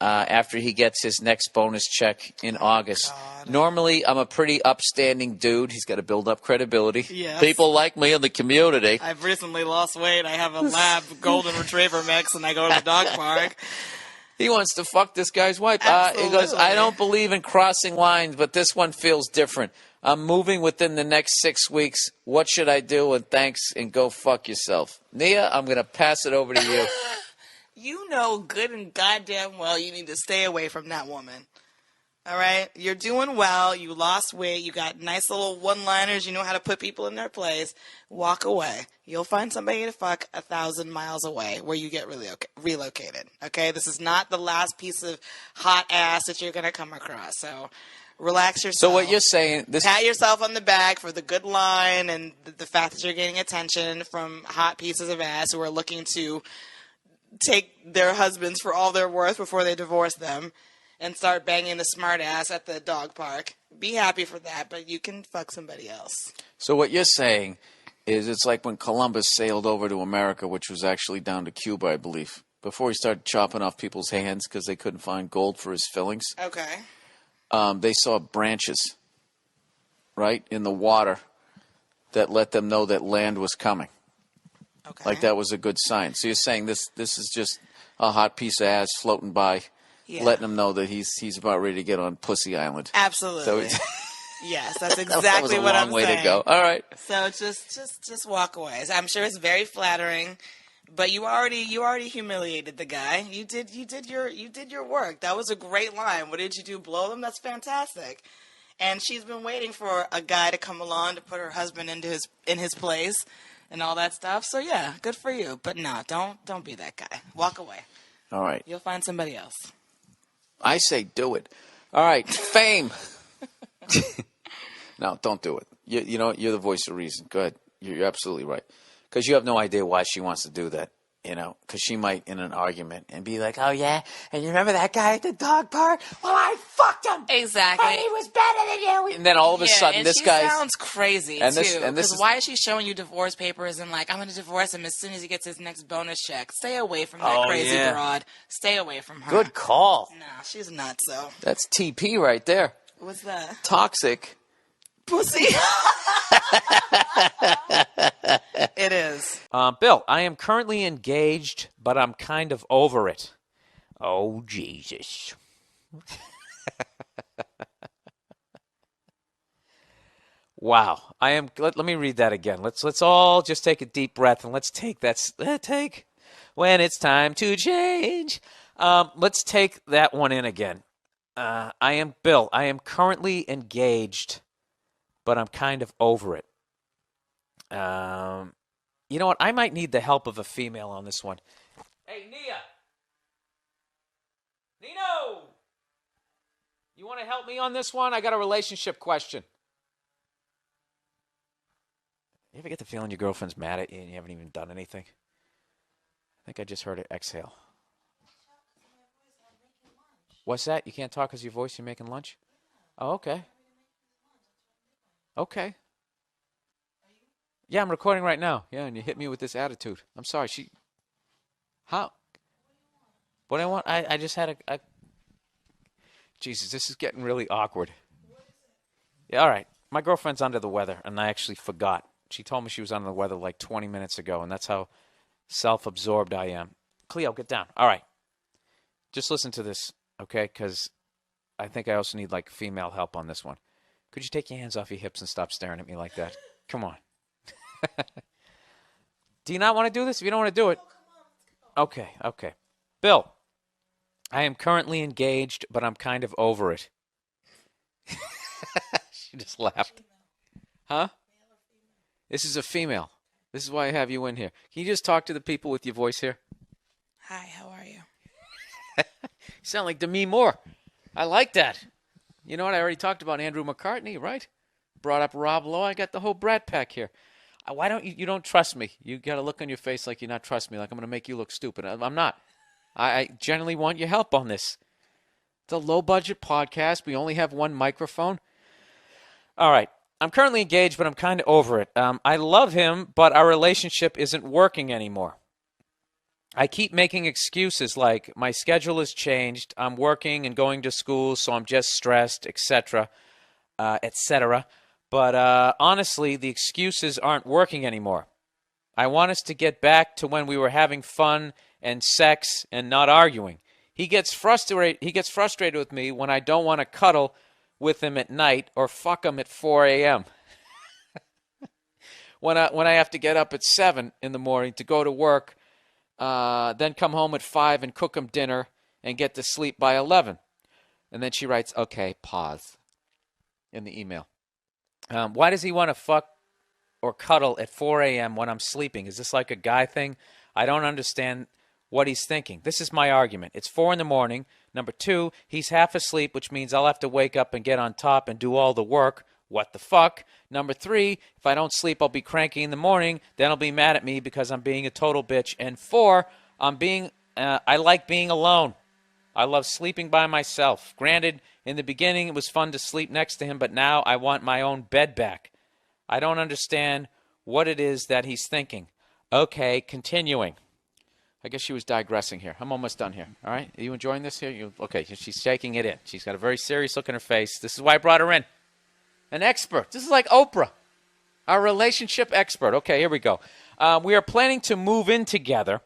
after he gets his next bonus check in August. God. Normally, I'm a pretty upstanding dude. He's got to build up credibility. Yes. People like me in the community. I've recently lost weight. I have a lab golden retriever mix, and I go to the dog park. He wants to fuck this guy's wife. Absolutely. He goes, I don't believe in crossing lines, but this one feels different. I'm moving within the next 6 weeks. What should I do? And thanks, and go fuck yourself. Nia, I'm going to pass it over to you. You know good and goddamn well you need to stay away from that woman. All right? You're doing well. You lost weight. You got nice little one-liners. You know how to put people in their place. Walk away. You'll find somebody to fuck 1,000 miles away where you get relocated. Okay? This is not the last piece of hot ass that you're going to come across. So relax yourself. So what you're saying... Pat yourself on the back for the good line and the fact that you're getting attention from hot pieces of ass who are looking to take their husbands for all they're worth before they divorce them and start banging the smart ass at the dog park. Be happy for that, but you can fuck somebody else. So what you're saying is it's like when Columbus sailed over to America, which was actually down to Cuba, I believe, before he started chopping off people's hands because they couldn't find gold for his fillings. Okay. They saw branches, right, in the water that let them know that land was coming. Okay. Like that was a good sign. So you're saying this is just a hot piece of ass floating by letting him know that he's about ready to get on Pussy Island. Absolutely. So yes, that's that exactly was a what long I'm way saying. to go. All right. So just walk away. I'm sure it's very flattering, but you already humiliated the guy. You did your work. That was a great line. What did you do? Blow them? That's fantastic. And she's been waiting for a guy to come along to put her husband in his place and all that stuff. So yeah, good for you. But no, don't be that guy. Walk away. All right. You'll find somebody else. I say do it. All right. Fame. No, don't do it. You know, you're the voice of reason. Go ahead. You're absolutely right. Because you have no idea why she wants to do that. You know, because she might, in an argument, and be like, oh, yeah, and you remember that guy at the dog park? Well, I fucked him. Exactly. And he was better than you. And then all of a sudden, and this she guy sounds crazy, and too. this Because is, why is she showing you divorce papers and like, I'm going to divorce him as soon as he gets his next bonus check? Stay away from that crazy broad. Stay away from her. Good call. No, she's nuts, so. That's TP right there. What's that? Toxic. Pussy. It is. Bill, I am currently engaged, but I'm kind of over it. Oh, Jesus. Wow. Let me read that again. Let's all just take a deep breath and let's take when it's time to change. Let's take that one in again. I am Bill. I am currently engaged, but I'm kind of over it. You know what? I might need the help of a female on this one. Hey, Nino! You want to help me on this one? I got a relationship question. You ever get the feeling your girlfriend's mad at you and you haven't even done anything? I think I just heard it exhale. What's that? You can't talk because your voice, you're making lunch? Oh, okay. Okay. Yeah, I'm recording right now. Yeah, and you hit me with this attitude. I'm sorry. How? What do I want? I just had a... Jesus, this is getting really awkward. Yeah, all right. My girlfriend's under the weather, and I actually forgot. She told me she was under the weather like 20 minutes ago, and that's how self-absorbed I am. Cleo, get down. All right. Just listen to this, okay? Because I think I also need, like, female help on this one. Could you take your hands off your hips and stop staring at me like that? Come on. Do you not want to do this? If you don't want to do it. Okay. Bill, I am currently engaged, but I'm kind of over it. She just laughed. Huh? This is a female. This is why I have you in here. Can you just talk to the people with your voice here? Hi, how are you? You sound like Demi Moore. I like that. You know what? I already talked about Andrew McCartney, right? Brought up Rob Lowe. I got the whole Brat Pack here. Why don't you don't trust me? You got a look on your face like you not trust me, like I'm going to make you look stupid. I'm not. I generally want your help on this. It's a low-budget podcast. We only have one microphone. All right. I'm currently engaged, but I'm kind of over it. I love him, but our relationship isn't working anymore. I keep making excuses like my schedule has changed, I'm working and going to school, so I'm just stressed, etc., etc. But honestly, the excuses aren't working anymore. I want us to get back to when we were having fun and sex and not arguing. He gets frustrated with me when I don't want to cuddle with him at night or fuck him at 4 a.m. when I have to get up at 7 in the morning to go to work, then come home at 5 and cook him dinner and get to sleep by 11. And then she writes, okay, pause, in the email. Why does he want to fuck or cuddle at 4 a.m. when I'm sleeping? Is this like a guy thing? I don't understand what he's thinking. This is my argument. It's 4 in the morning. Number 2, he's half asleep, which means I'll have to wake up and get on top and do all the work. What the fuck? Number 3, if I don't sleep, I'll be cranky in the morning. Then he'll be mad at me because I'm being a total bitch. And 4, I like being alone. I love sleeping by myself. Granted, in the beginning it was fun to sleep next to him, but now I want my own bed back. I don't understand what it is that he's thinking. Okay, continuing. I guess she was digressing here. I'm almost done here. All right? Are you enjoying this here? Okay, she's shaking it in. She's got a very serious look in her face. This is why I brought her in. An expert. This is like Oprah, our relationship expert. Okay, here we go. We are planning to move in together,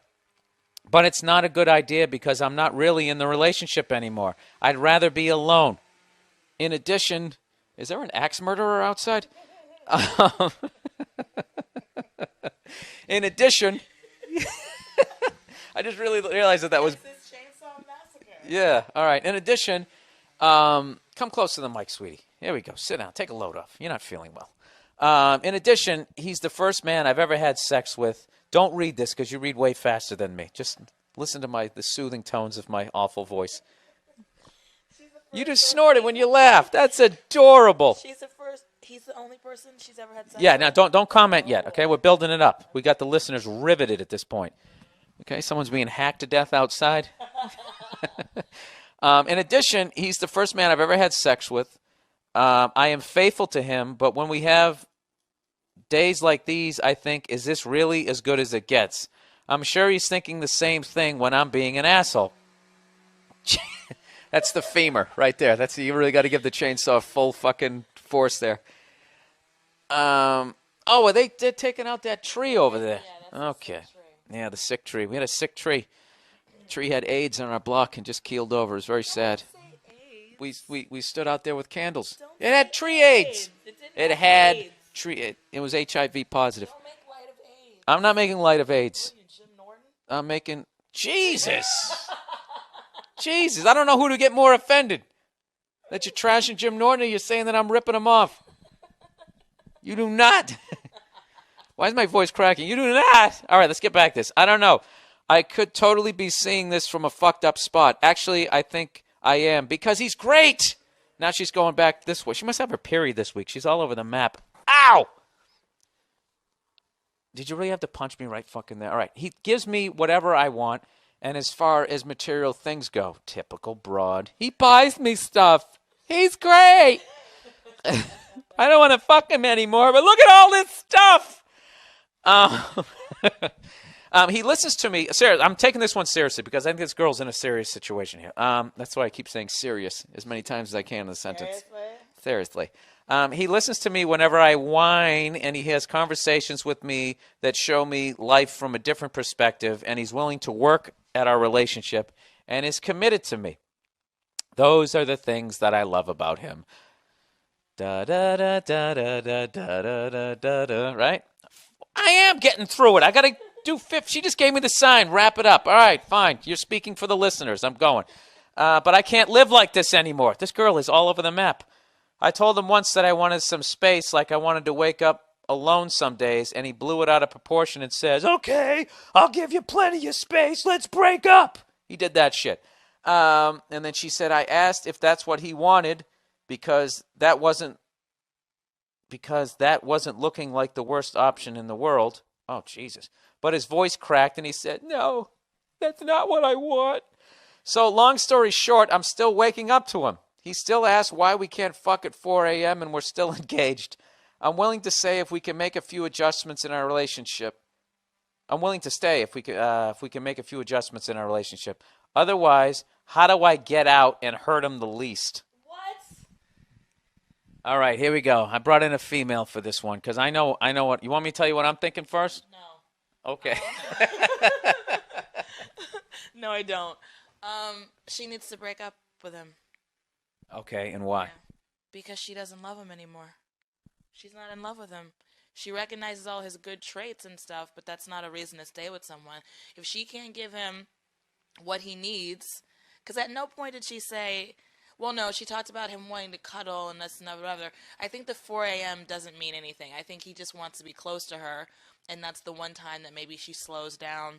But it's not a good idea because I'm not really in the relationship anymore. I'd rather be alone. In addition, is there an axe murderer outside? In addition, I just really realized that was... Yeah, all right. In addition, come close to the mic, sweetie. Here we go. Sit down. Take a load off. You're not feeling well. In addition, he's the first man I've ever had sex with. Don't read this because you read way faster than me. Just listen to the soothing tones of my awful voice. You just snorted when you laughed. That's adorable. He's the only person she's ever had sex Yeah, with. now don't comment yet, okay? We're building it up. We got the listeners riveted at this point. Okay, someone's being hacked to death outside. In addition, he's the first man I've ever had sex with. I am faithful to him, but when we have days like these, I think, is this really as good as it gets? I'm sure he's thinking the same thing when I'm being an asshole. That's the femur right there. You really got to give the chainsaw full fucking force there. They're taking out that tree over there. Yeah, Okay. Yeah, the sick tree. We had a sick tree. The tree had AIDS on our block and just keeled over. It was very sad. We stood out there with candles. It had tree AIDS. It had tree. It was HIV positive. Don't make light of AIDS. I'm not making light of AIDS. What are you, Jim Norton? I'm making... Jesus. Jesus. I don't know who to get more offended. That you're trashing Jim Norton or you're saying that I'm ripping him off. You do not. Why is my voice cracking? You do not. All right, let's get back to this. I don't know. I could totally be seeing this from a fucked up spot. Actually, I think I am because he's great. Now she's going back this way. She must have her period this week. She's all over the map. Ow! Did you really have to punch me right fucking there? All right. He gives me whatever I want, and as far as material things go, typical broad. He buys me stuff. He's great. I don't want to fuck him anymore, but look at all this stuff. He listens to me. Seriously, I'm taking this one seriously because I think this girl's in a serious situation here. That's why I keep saying serious as many times as I can in the sentence. Seriously. He listens to me whenever I whine, and he has conversations with me that show me life from a different perspective, and he's willing to work at our relationship and is committed to me. Those are the things that I love about him. Da da da da da da da da da da. Right? I am getting through it. I got to do 50. She just gave me the sign. Wrap it up. All right, fine. You're speaking for the listeners. I'm going. But I can't live like this anymore. This girl is all over the map. I told him once that I wanted some space, like I wanted to wake up alone some days, and he blew it out of proportion and says, okay, I'll give you plenty of space. Let's break up. He did that shit. And then she said, I asked if that's what he wanted because that wasn't looking like the worst option in the world. Oh, Jesus. But his voice cracked, and he said, no, that's not what I want. So long story short, I'm still waking up to him. He still asks why we can't fuck at 4 a.m. and we're still engaged. I'm willing to say if we can make a few adjustments in our relationship. I'm willing to stay if we can make a few adjustments in our relationship. Otherwise, how do I get out and hurt him the least? What? All right, here we go. I brought in a female for this one because I know what. You want me to tell you what I'm thinking first? No. Okay. No, I don't. She needs to break up with him. Okay, and why? Yeah. Because she doesn't love him anymore. She's not in love with him. She recognizes all his good traits and stuff, but that's not a reason to stay with someone. If she can't give him what he needs, because at no point did she say, well, no, she talked about him wanting to cuddle and this and that, whatever. I think the 4 a.m. doesn't mean anything. I think he just wants to be close to her, and that's the one time that maybe she slows down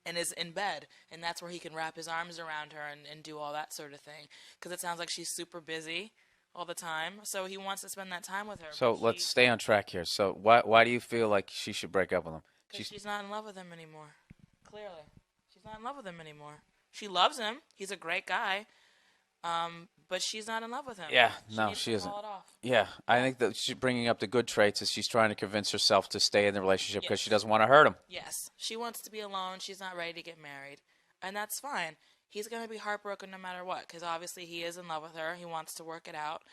and is in bed, and that's where he can wrap his arms around her and do all that sort of thing. Because it sounds like she's super busy all the time, so he wants to spend that time with her. So let's stay on track here. So why do you feel like she should break up with him? Because she's not in love with him anymore. Clearly. She's not in love with him anymore. She loves him. He's a great guy. But she's not in love with him. Yeah, she isn't. Call it off. Yeah, I think that she's bringing up the good traits as she's trying to convince herself to stay in the relationship because she doesn't want to hurt him. Yes. She wants to be alone. She's not ready to get married. And that's fine. He's going to be heartbroken no matter what because obviously he is in love with her. He wants to work it out.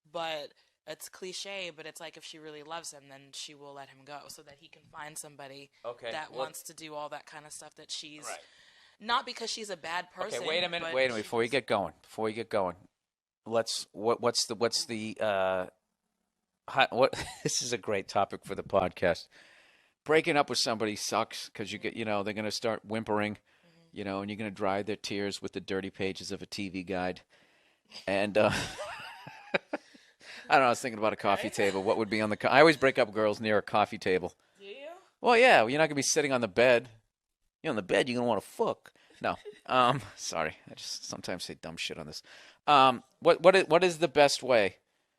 But it's cliche, but it's like if she really loves him, then she will let him go so that he can find somebody that wants to do all that kind of stuff that she's Not because she's a bad person. Okay, wait a minute. but Before you get going, what's the this is a great topic for the podcast. Breaking up with somebody sucks because you get, they're going to start whimpering, and you're going to dry their tears with the dirty pages of a TV guide. And I don't know, I was thinking about a coffee table. What would be on I always break up girls near a coffee table. Do you? Well, yeah, you're not going to be sitting on the bed. You're on the bed, you're going to want to fuck. No. Sorry. I just sometimes say dumb shit on this. What is the best way?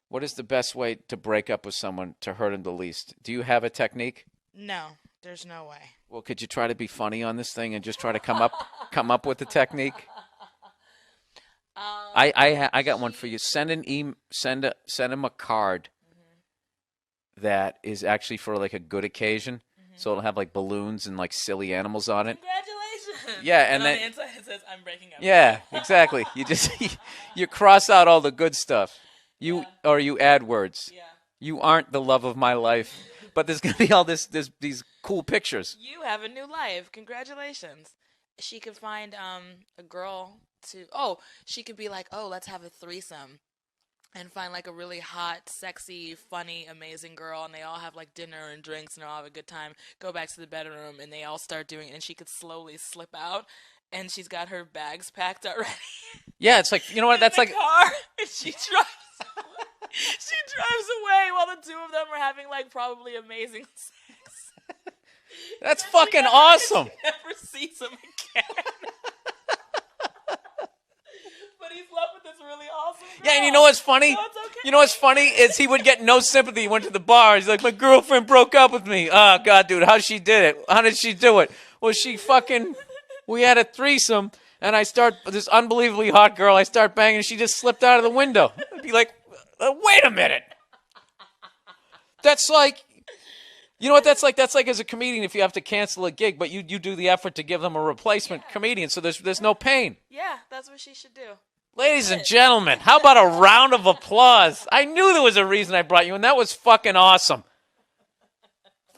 What is the best way to break up with someone to hurt them the least? Do you have a technique? No, there's no way. Well, could you try to be funny on this thing and just try to come up with a technique? I got one for you. Send him a card that is actually for like a good occasion. So it'll have like balloons and like silly animals on it. Congratulations. Yeah, and and on then the inside it says I'm breaking up. yeah, exactly. You just you cross out all the good stuff. You add words. Yeah. You aren't the love of my life, but there's gonna be all these cool pictures. You have a new life. Congratulations. She could find a girl to. Oh, she could be like, oh, let's have a threesome. And find like a really hot, sexy, funny, amazing girl, and they all have like dinner and drinks, and they all have a good time. Go back to the bedroom, and they all start doing it, and she could slowly slip out, and she's got her bags packed already. Yeah, it's like, you know what? That's in like the car, and she drives away while the two of them are having like probably amazing sex. that's fucking awesome. She never sees him again. But he's left with this really awesome girl. Yeah, and you know what's funny? So it's okay. You know what's funny is he would get no sympathy. He went to the bar. He's like, my girlfriend broke up with me. Oh, God, dude, how she did it? How did she do it? Well, we had a threesome, and this unbelievably hot girl, I start banging, and she just slipped out of the window. I'd be like, wait a minute. That's like, you know what that's like? That's like as a comedian if you have to cancel a gig, but you do the effort to give them a replacement comedian, so there's no pain. Yeah, that's what she should do. Ladies and gentlemen, how about a round of applause? I knew there was a reason I brought you, and that was fucking awesome.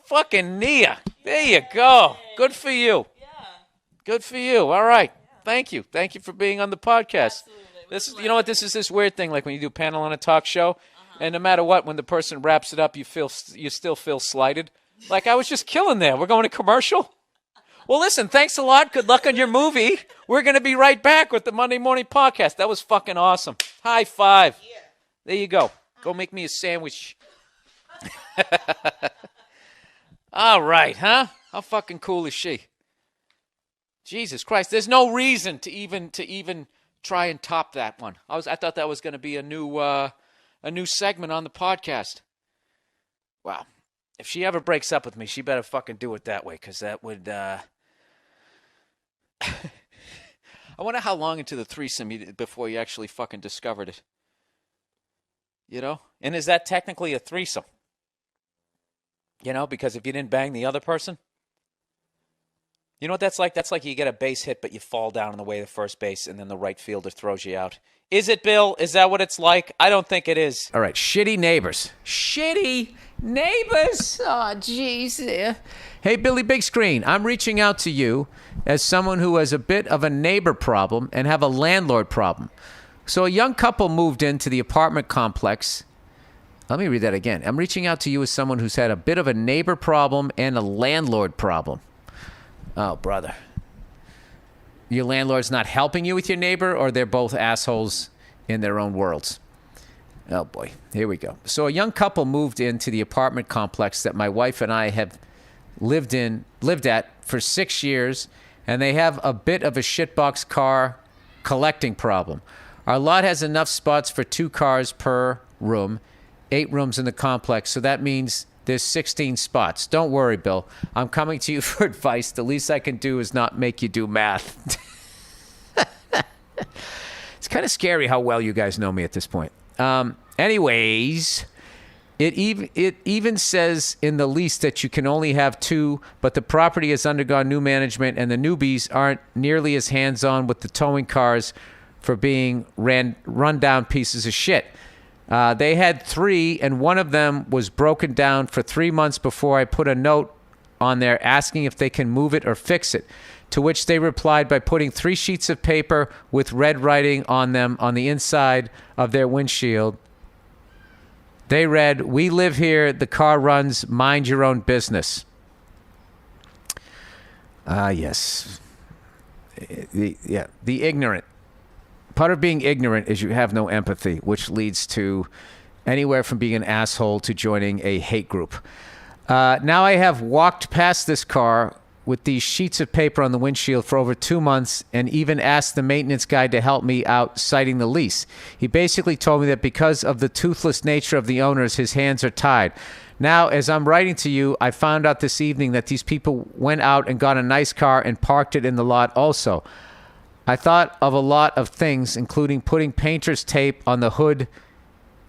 Fucking Nia. There you go. Good for you. Yeah. Good for you. All right. Thank you. Thank you for being on the podcast. Absolutely. You know what? This is this weird thing, like when you do a panel on a talk show, and no matter what, when the person wraps it up, you still feel slighted. Like, I was just killing there. We're going to commercial? Well, listen, thanks a lot. Good luck on your movie. We're going to be right back with the Monday Morning Podcast. That was fucking awesome. High five. Yeah. There you go. Go make me a sandwich. All right, huh? How fucking cool is she? Jesus Christ. There's no reason to even try and top that one. I thought that was going to be a new segment on the podcast. Wow. If she ever breaks up with me, she better fucking do it that way, because that would, I wonder how long into the threesome before you actually fucking discovered it. You know? And is that technically a threesome? You know, because if you didn't bang the other person, you know what that's like? That's like you get a base hit, but you fall down on the way to first base, and then the right fielder throws you out. Is it, Bill? Is that what it's like? I don't think it is. All right, shitty neighbors. Shitty neighbors. Oh, jeez. Hey, Billy Big Screen, I'm reaching out to you as someone who has a bit of a neighbor problem and have a landlord problem. So a young couple moved into the apartment complex. Let me read that again. I'm reaching out to you as someone who's had a bit of a neighbor problem and a landlord problem. Oh, brother. Your landlord's not helping you with your neighbor, or they're both assholes in their own worlds? Oh, boy. Here we go. So a young couple moved into the apartment complex that my wife and I have lived at for 6 years, and they have a bit of a shitbox car collecting problem. Our lot has enough spots for 2 cars per room, 8 rooms in the complex, so that means there's 16 spots. Don't worry, Bill. I'm coming to you for advice. The least I can do is not make you do math. It's kind of scary how well you guys know me at this point. Anyways, it even says in the lease that you can only have 2, but the property has undergone new management, and the newbies aren't nearly as hands-on with the towing cars for being run-down pieces of shit. They had 3, and one of them was broken down for 3 months before I put a note on there asking if they can move it or fix it. to which they replied by putting 3 sheets of paper with red writing on them on the inside of their windshield. They read, "We live here, the car runs, mind your own business." Yes. The ignorant. Part of being ignorant is you have no empathy, which leads to anywhere from being an asshole to joining a hate group. Now I have walked past this car with these sheets of paper on the windshield for over 2 months and even asked the maintenance guy to help me out citing the lease. He basically told me that because of the toothless nature of the owners, his hands are tied. Now, as I'm writing to you, I found out this evening that these people went out and got a nice car and parked it in the lot also. I thought of a lot of things, including putting painter's tape on the hood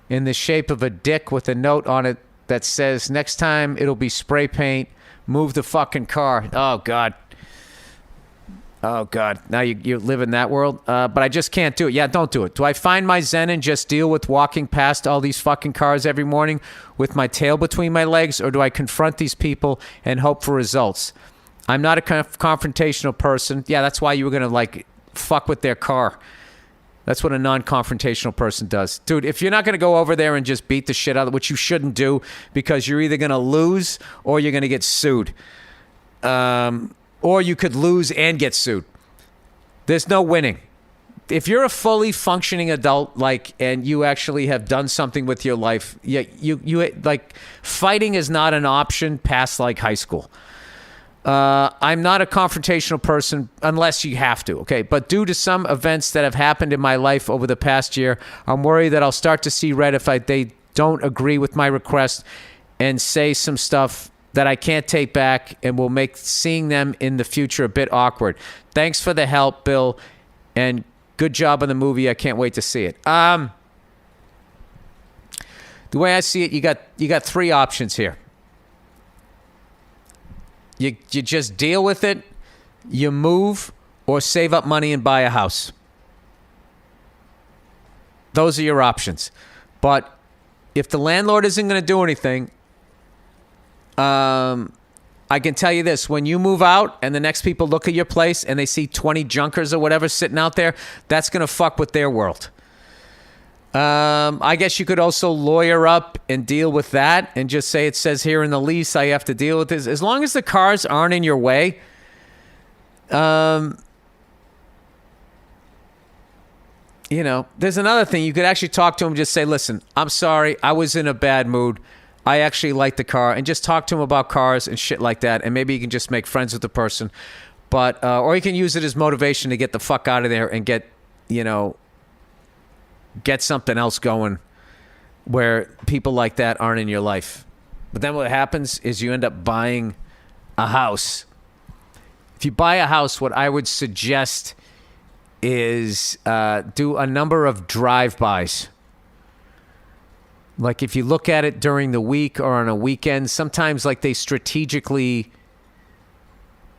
in the shape of a dick with a note on it that says, "Next time it'll be spray paint. Move the fucking car." Oh, God. Oh, God. Now you live in that world? But I just can't do it. Yeah, don't do it. Do I find my zen and just deal with walking past all these fucking cars every morning with my tail between my legs? Or do I confront these people and hope for results? I'm not a confrontational person. Yeah, that's why you were going to, fuck with their car. That's what a non-confrontational person does. Dude, if you're not going to go over there and just beat the shit out of it, which you shouldn't do because you're either going to lose or you're going to get sued. Or you could lose and get sued. There's no winning. If you're a fully functioning adult, and you actually have done something with your life, you fighting is not an option past high school. I'm not a confrontational person unless you have to, okay? But due to some events that have happened in my life over the past year, I'm worried that I'll start to see red if they don't agree with my request and say some stuff that I can't take back and will make seeing them in the future a bit awkward. Thanks for the help, Bill, and good job on the movie. I can't wait to see it. The way I see it, you got 3 options here. You just deal with it, you move, or save up money and buy a house. Those are your options. But if the landlord isn't going to do anything, I can tell you this. When you move out and the next people look at your place and they see 20 junkers or whatever sitting out there, that's going to fuck with their world. I guess you could also lawyer up and deal with that and just say it says here in the lease I have to deal with this. As long as the cars aren't in your way, there's another thing. You could actually talk to him and just say, "Listen, I'm sorry. I was in a bad mood. I actually like the car," and just talk to him about cars and shit like that. And maybe you can just make friends with the person. But, or you can use it as motivation to get the fuck out of there and get something else going where people like that aren't in your life. But then what happens is you end up buying a house. If you buy a house, what I would suggest is do a number of drive-bys. Like if you look at it during the week or on a weekend, sometimes they strategically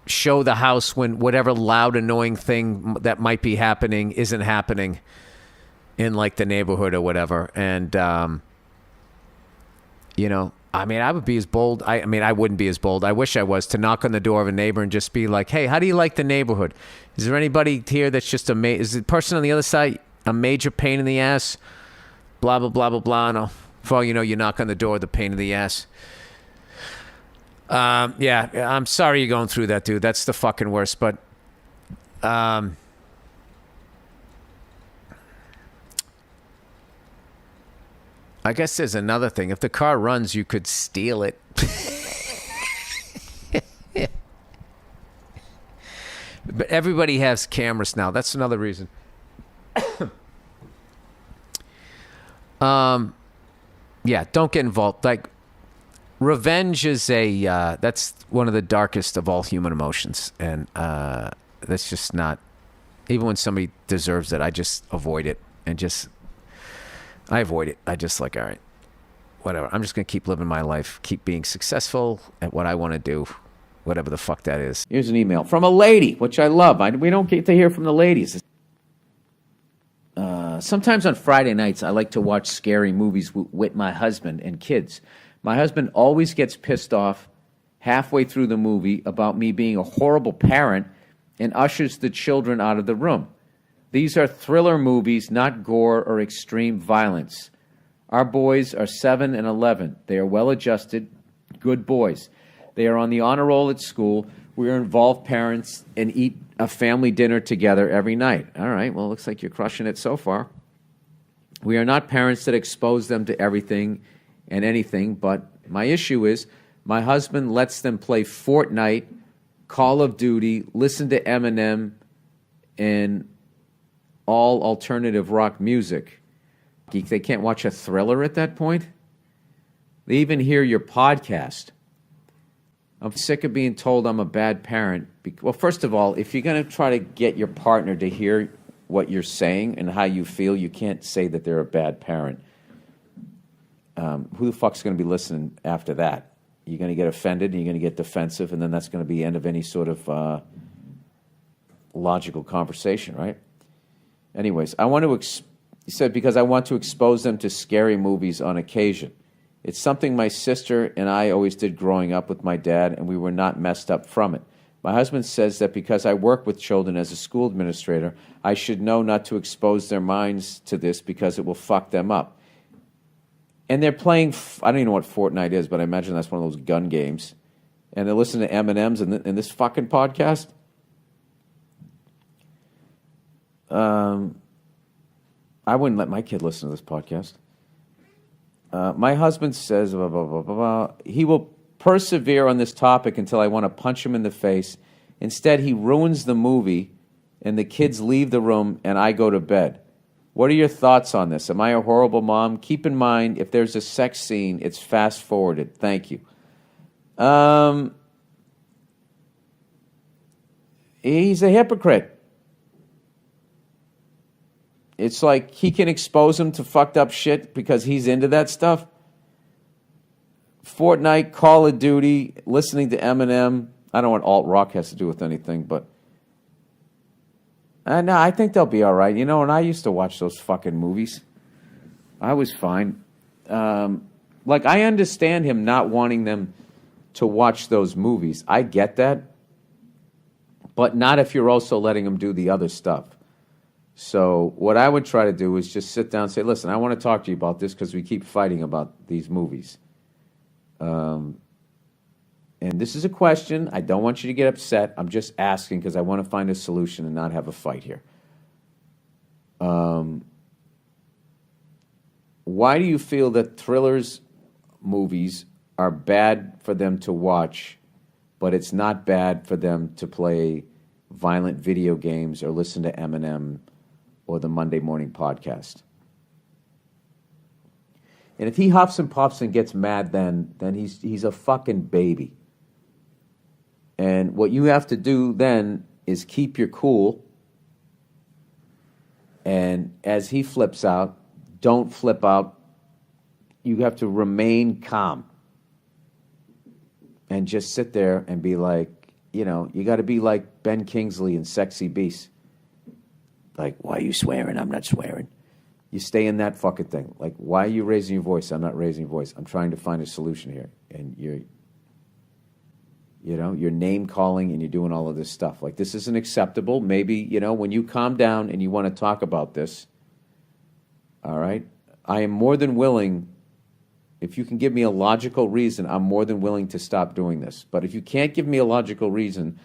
show the house when whatever loud, annoying thing that might be happening isn't happening in the neighborhood or whatever. And, I would be as bold. I wouldn't be as bold. I wish I was, to knock on the door of a neighbor and just be like, "Hey, how do you like the neighborhood? Is there anybody here that's just is the person on the other side a major pain in the ass? Blah, blah, blah, blah, blah." No. For all you know, you knock on the door, the pain in the ass. Yeah, I'm sorry you're going through that, dude. That's the fucking worst. But, I guess there's another thing. If the car runs, you could steal it. But everybody has cameras now. That's another reason. Yeah, don't get involved. Revenge is that's one of the darkest of all human emotions. And that's just not, even when somebody deserves it, I just avoid it. I avoid it. I just all right, whatever. I'm just going to keep living my life, keep being successful at what I want to do, whatever the fuck that is. Here's an email from a lady, which I love. We don't get to hear from the ladies. Sometimes on Friday nights, I like to watch scary movies with my husband and kids. My husband always gets pissed off halfway through the movie about me being a horrible parent and ushers the children out of the room. These are thriller movies, not gore or extreme violence. Our boys are 7 and 11. They are well-adjusted, good boys. They are on the honor roll at school. We are involved parents and eat a family dinner together every night. All right, well, it looks like you're crushing it so far. We are not parents that expose them to everything and anything, but my issue is my husband lets them play Fortnite, Call of Duty, listen to Eminem, and all alternative rock music. They can't watch a thriller at that point. They even hear your podcast. I'm sick of being told I'm a bad parent. Well, first of all, if you're going to try to get your partner to hear what you're saying and how you feel, you can't say that they're a bad parent. Who the fuck's going to be listening after that? You're going to get offended and you're going to get defensive, and then that's going to be the end of any sort of logical conversation, right? Anyways, he said, because I want to expose them to scary movies on occasion. It's something my sister and I always did growing up with my dad, and we were not messed up from it. My husband says that because I work with children as a school administrator, I should know not to expose their minds to this because it will fuck them up. And they're playing, I don't even know what Fortnite is, but I imagine that's one of those gun games. And they're listening to M&Ms in this fucking podcast. I wouldn't let my kid listen to this podcast. My husband says, blah, blah, blah, blah, blah. He will persevere on this topic until I want to punch him in the face. Instead, he ruins the movie, and the kids leave the room, and I go to bed. What are your thoughts on this? Am I a horrible mom? Keep in mind, if there's a sex scene, it's fast-forwarded. Thank you. He's a hypocrite. It's like he can expose him to fucked up shit because he's into that stuff. Fortnite, Call of Duty, listening to Eminem. I don't know what alt rock has to do with anything, but no, I think they'll be all right. You know, and I used to watch those fucking movies. I was fine. Like, I understand him not wanting them to watch those movies. I get that. But not if you're also letting them do the other stuff. So what I would try to do is just sit down and say, listen, I want to talk to you about this because we keep fighting about these movies. And this is a question. I don't want you to get upset. I'm just asking because I want to find a solution and not have a fight here. Why do you feel that thrillers movies are bad for them to watch, but it's not bad for them to play violent video games or listen to Eminem or the Monday Morning Podcast? And if he huffs and puffs and gets mad, then he's a fucking baby. And what you have to do then is keep your cool. And as he flips out, don't flip out. You have to remain calm. And just sit there and be like, you know, you got to be like Ben Kingsley in Sexy Beast. Like, why are you swearing? I'm not swearing. You stay in that fucking thing. Like, why are you raising your voice? I'm not raising your voice. I'm trying to find a solution here. And you're name calling and you're doing all of this stuff. Like, this isn't acceptable. Maybe, when you calm down and you want to talk about this, all right, I am more than willing, if you can give me a logical reason, I'm more than willing to stop doing this. But if you can't give me a logical reason,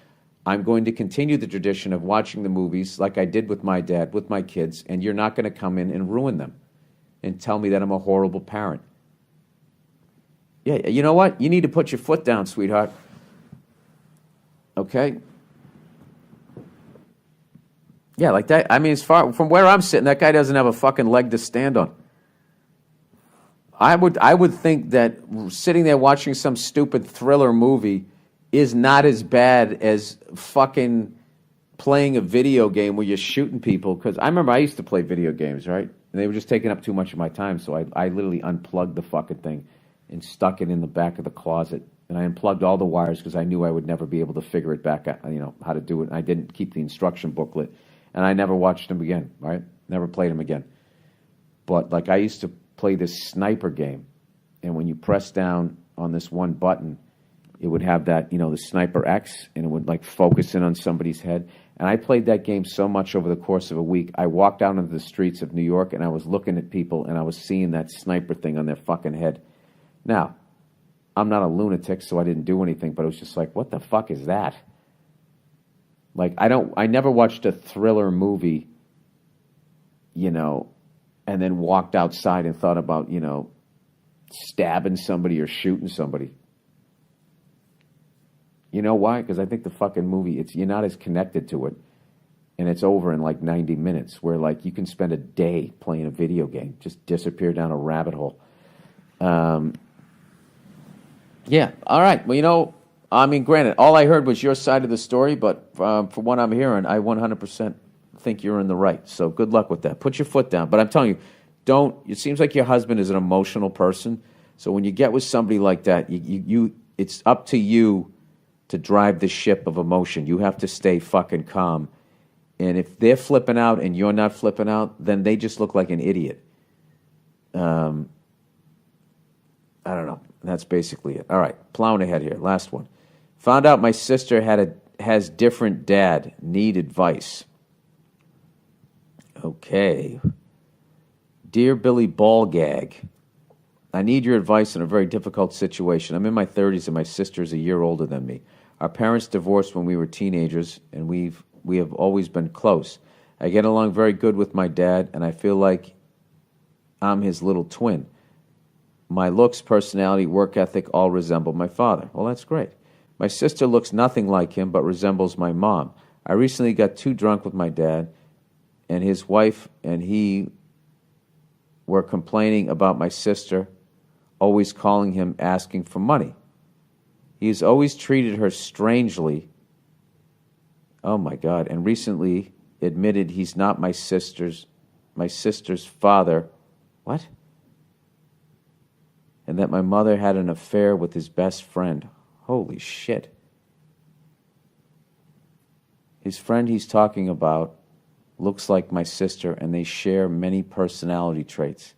I'm going to continue the tradition of watching the movies like I did with my dad, with my kids, and you're not going to come in and ruin them and tell me that I'm a horrible parent. Yeah, you know what? You need to put your foot down, sweetheart. Okay? Yeah, like that. I mean, as far from where I'm sitting, that guy doesn't have a fucking leg to stand on. I would think that sitting there watching some stupid thriller movie is not as bad as fucking playing a video game where you're shooting people. Because I remember I used to play video games, right? And they were just taking up too much of my time. So I literally unplugged the fucking thing and stuck it in the back of the closet. And I unplugged all the wires because I knew I would never be able to figure it back out, how to do it. And I didn't keep the instruction booklet. And I never watched them again, right? Never played them again. But like I used to play this sniper game. And when you press down on this one button, it would have that, the Sniper X, and it would like focus in on somebody's head. And I played that game so much over the course of a week. I walked out into the streets of New York and I was looking at people and I was seeing that sniper thing on their fucking head. Now, I'm not a lunatic, so I didn't do anything, but it was just like, what the fuck is that? Like, I never watched a thriller movie, and then walked outside and thought about, stabbing somebody or shooting somebody. You know why? Because I think the fucking movie, you're not as connected to it, and it's over in like 90 minutes, where like you can spend a day playing a video game, just disappear down a rabbit hole. Yeah, all right. Well, granted, all I heard was your side of the story, but for what I'm hearing, I 100% think you're in the right. So good luck with that. Put your foot down. But I'm telling you, it seems like your husband is an emotional person, so when you get with somebody like that, it's up to you to drive the ship of emotion. You have to stay fucking calm. And if they're flipping out and you're not flipping out, then they just look like an idiot. I don't know. That's basically it. All right, plowing ahead here. Last one. Found out my sister has different dad. Need advice. Okay. Dear Billy Ballgag, I need your advice in a very difficult situation. I'm in my 30s and my sister is a year older than me. Our parents divorced when we were teenagers, and we have always been close. I get along very good with my dad, and I feel like I'm his little twin. My looks, personality, work ethic all resemble my father. Well, that's great. My sister looks nothing like him, but resembles my mom. I recently got too drunk with my dad, and his wife and he were complaining about my sister, always calling him, asking for money. He has always treated her strangely. Oh my God. And recently admitted he's not my sister's father. What? And that my mother had an affair with his best friend. Holy shit. His friend he's talking about looks like my sister, and they share many personality traits.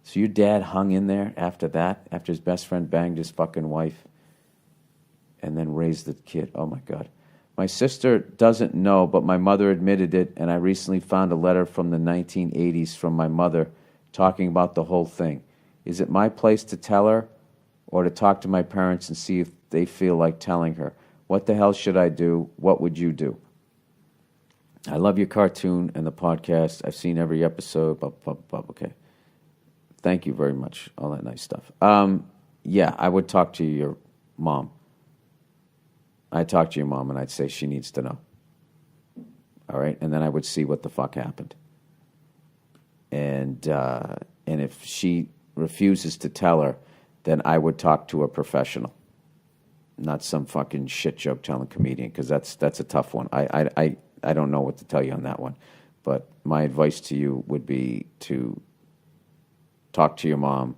So your dad hung in there after that, after his best friend banged his fucking wife and then raised the kid. Oh, my God. My sister doesn't know, but my mother admitted it, and I recently found a letter from the 1980s from my mother talking about the whole thing. Is it my place to tell her or to talk to my parents and see if they feel like telling her? What the hell should I do? What would you do? I love your cartoon and the podcast. I've seen every episode. Blah, blah, blah. Okay. Thank you very much. All that nice stuff. Yeah, I would talk to your mom. I'd talk to your mom and I'd say she needs to know. All right? And then I would see what the fuck happened. And if she refuses to tell her, then I would talk to a professional. Not some fucking shit joke telling comedian, because that's a tough one. I don't know what to tell you on that one. But my advice to you would be to talk to your mom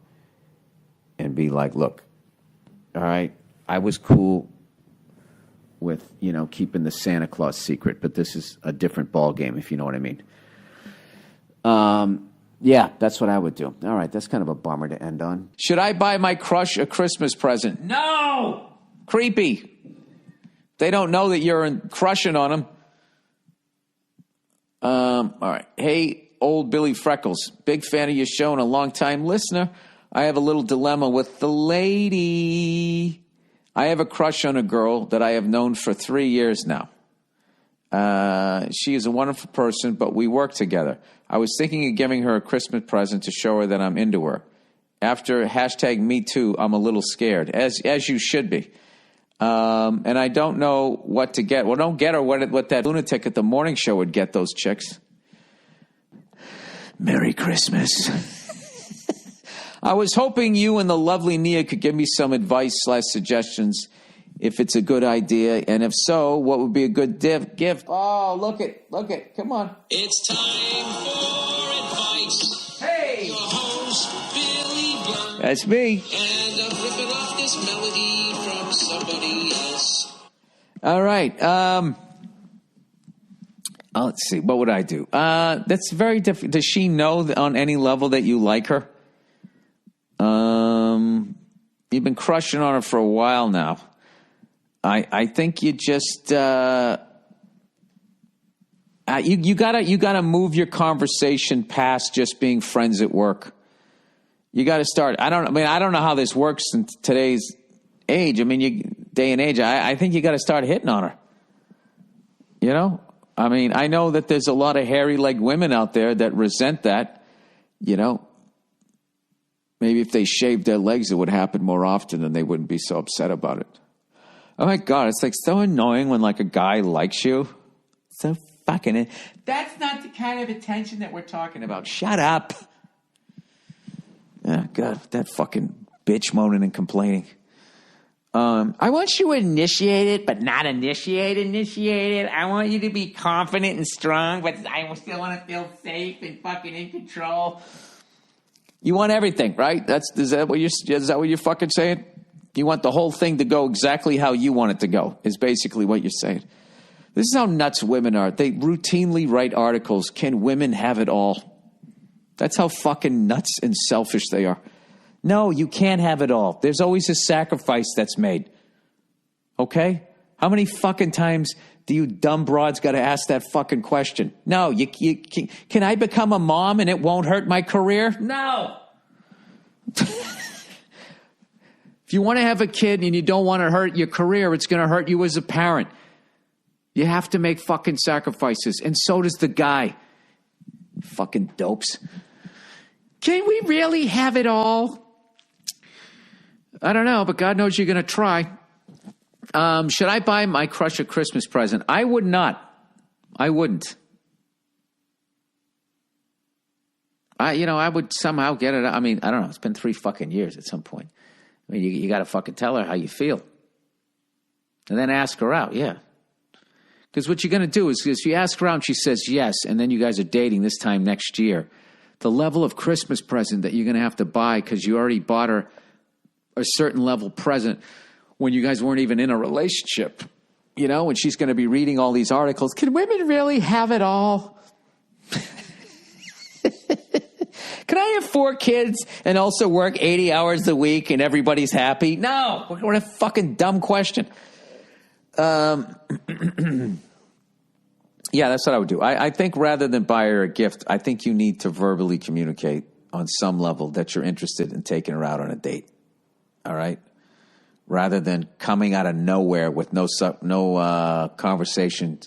and be like, look, all right, I was cool with, keeping the Santa Claus secret, but this is a different ball game, if you know what I mean. Yeah, that's what I would do. All right, that's kind of a bummer to end on. Should I buy my crush a Christmas present? No! Creepy. They don't know that you're crushing on them. All right. Hey, old Billy Freckles. Big fan of your show and a long-time listener. I have a little dilemma with the lady. I have a crush on a girl that I have known for 3 years now. She is a wonderful person, but we work together. I was thinking of giving her a Christmas present to show her that I'm into her. After #MeToo, I'm a little scared, as you should be. And I don't know what to get. Well, don't get her what that lunatic at the morning show would get those chicks. Merry Christmas. I was hoping you and the lovely Nia could give me some advice/suggestions if it's a good idea, and if so, what would be a good gift? Oh, look it. Come on. It's time for advice. Hey! Your host, Billy Blunt. That's me. And I'm ripping off this melody from somebody else. All right. Let's see. What would I do? That's very different. Does she know on any level that you like her? You've been crushing on her for a while now. I think you just you gotta move your conversation past just being friends at work. You got to start. I don't know how this works in today's age. I mean, day and age. I think you got to start hitting on her. You know, I mean, I know that there's a lot of hairy-legged women out there that resent that. You know, maybe if they shaved their legs, it would happen more often, and they wouldn't be so upset about it. Oh my God, it's like so annoying when like a guy likes you. So fucking. That's not the kind of attention that we're talking about. Shut up. Oh, God, that fucking bitch moaning and complaining. I want you initiated, but not initiated. I want you to be confident and strong, but I still want to feel safe and fucking in control. You want everything, right? Is that what you're fucking saying? You want the whole thing to go exactly how you want it to go, is basically what you're saying. This is how nuts women are. They routinely write articles, "Can women have it all?" That's how fucking nuts and selfish they are. No, you can't have it all. There's always a sacrifice that's made. Okay? How many fucking times do you dumb broads got to ask that fucking question? No, can I become a mom and it won't hurt my career? No. If you want to have a kid and you don't want to hurt your career, it's going to hurt you as a parent. You have to make fucking sacrifices. And so does the guy. Fucking dopes. Can we really have it all? I don't know, but God knows you're going to try. Should I buy my crush a Christmas present? I would not. I wouldn't. I would somehow get it. I mean, I don't know. It's been 3 fucking years at some point. I mean, you got to fucking tell her how you feel. And then ask her out, yeah. Because what you're going to do is you ask her out and she says yes, and then you guys are dating this time next year. The level of Christmas present that you're going to have to buy because you already bought her a certain level present when you guys weren't even in a relationship, you know, and she's going to be reading all these articles. Can women really have it all? Can I have 4 kids and also work 80 hours a week and everybody's happy? No, what a fucking dumb question. Yeah, that's what I would do. I think rather than buy her a gift, I think you need to verbally communicate on some level that you're interested in taking her out on a date. All right? Rather than coming out of nowhere with no conversation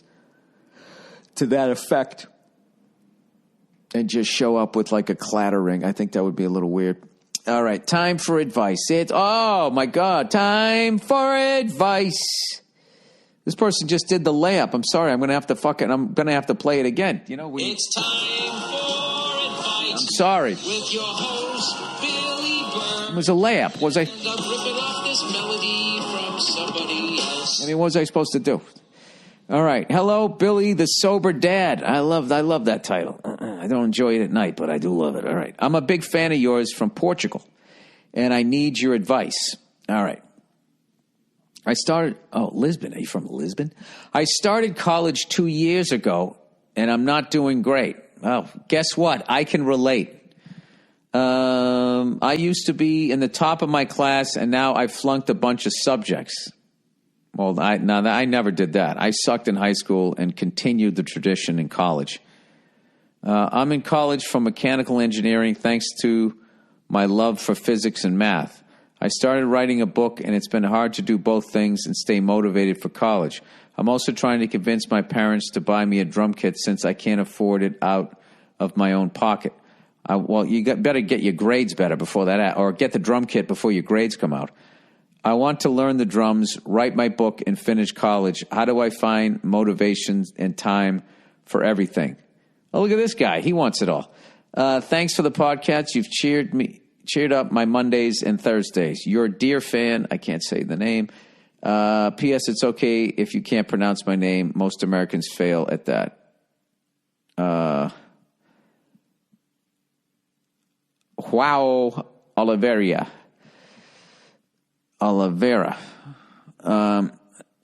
to that effect and just show up with like a clattering. I think that would be a little weird. All right, time for advice. Oh, my God, time for advice. This person just did the layup. I'm sorry. I'm going to have to play it again. You know, It's time for advice. I'm sorry. With your host, Billy Burr. It was a layup. Was I? I'm ripping off this melody from somebody else. I mean, what was I supposed to do? All right. Hello, Billy, the sober dad. I love that title. I don't enjoy it at night, but I do love it. All right. I'm a big fan of yours from Portugal, and I need your advice. All right. Lisbon. Are you from Lisbon? I started college 2 years ago, and I'm not doing great. Well, guess what? I can relate. I used to be in the top of my class, and now I flunked a bunch of subjects. Well, I never did that. I sucked in high school and continued the tradition in college. I'm in college for mechanical engineering thanks to my love for physics and math. I started writing a book, and it's been hard to do both things and stay motivated for college. I'm also trying to convince my parents to buy me a drum kit since I can't afford it out of my own pocket. Better get your grades better before that, or get the drum kit before your grades come out. I want to learn the drums, write my book, and finish college. How do I find motivation and time for everything? Oh, look at this guy. He wants it all. Thanks for the podcast. You've cheered up my Mondays and Thursdays. You're a dear fan. I can't say the name. P.S. It's okay if you can't pronounce my name. Most Americans fail at that. Wow, Oliveira. That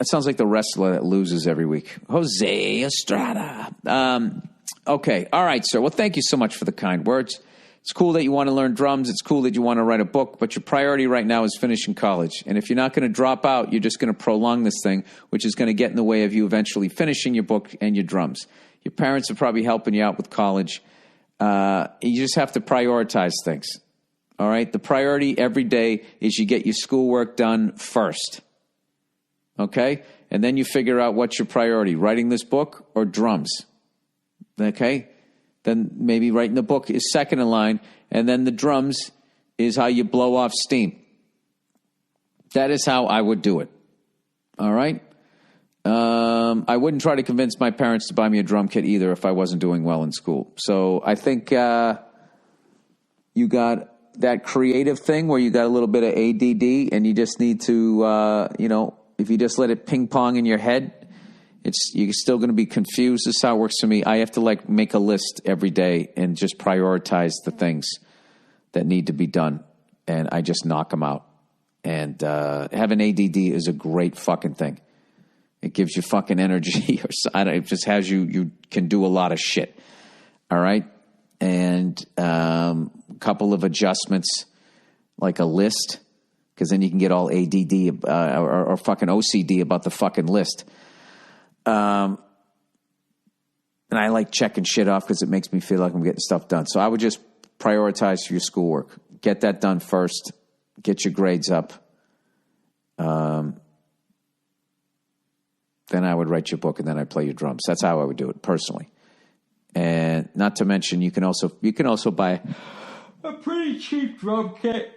sounds like the wrestler that loses every week. Jose Estrada. Okay. All right, sir. Well, thank you so much for the kind words. It's cool that you want to learn drums. It's cool that you want to write a book, but your priority right now is finishing college. And if you're not going to drop out, you're just going to prolong this thing, which is going to get in the way of you eventually finishing your book and your drums. Your parents are probably helping you out with college. You just have to prioritize things. All right? The priority every day is you get your schoolwork done first. Okay? And then you figure out what's your priority, writing this book or drums. Okay? Then maybe writing the book is second in line, and then the drums is how you blow off steam. That is how I would do it. All right? I wouldn't try to convince my parents to buy me a drum kit either if I wasn't doing well in school. So I think you got that creative thing where you got a little bit of ADD, and you just need to, if you just let it ping pong in your head, you're still going to be confused. This is how it works for me. I have to make a list every day and just prioritize the things that need to be done, and I just knock them out. And having ADD is a great fucking thing. It gives you fucking energy, it just has you can do a lot of shit. All right, and a couple of adjustments, like a list, because then you can get all ADD or fucking OCD about the fucking list. And I like checking shit off because it makes me feel like I'm getting stuff done. So I would just prioritize your schoolwork. Get that done first. Get your grades up. Then I would write your book, and then I'd play your drums. That's how I would do it personally. And not to mention, you can also buy a pretty cheap drum kit.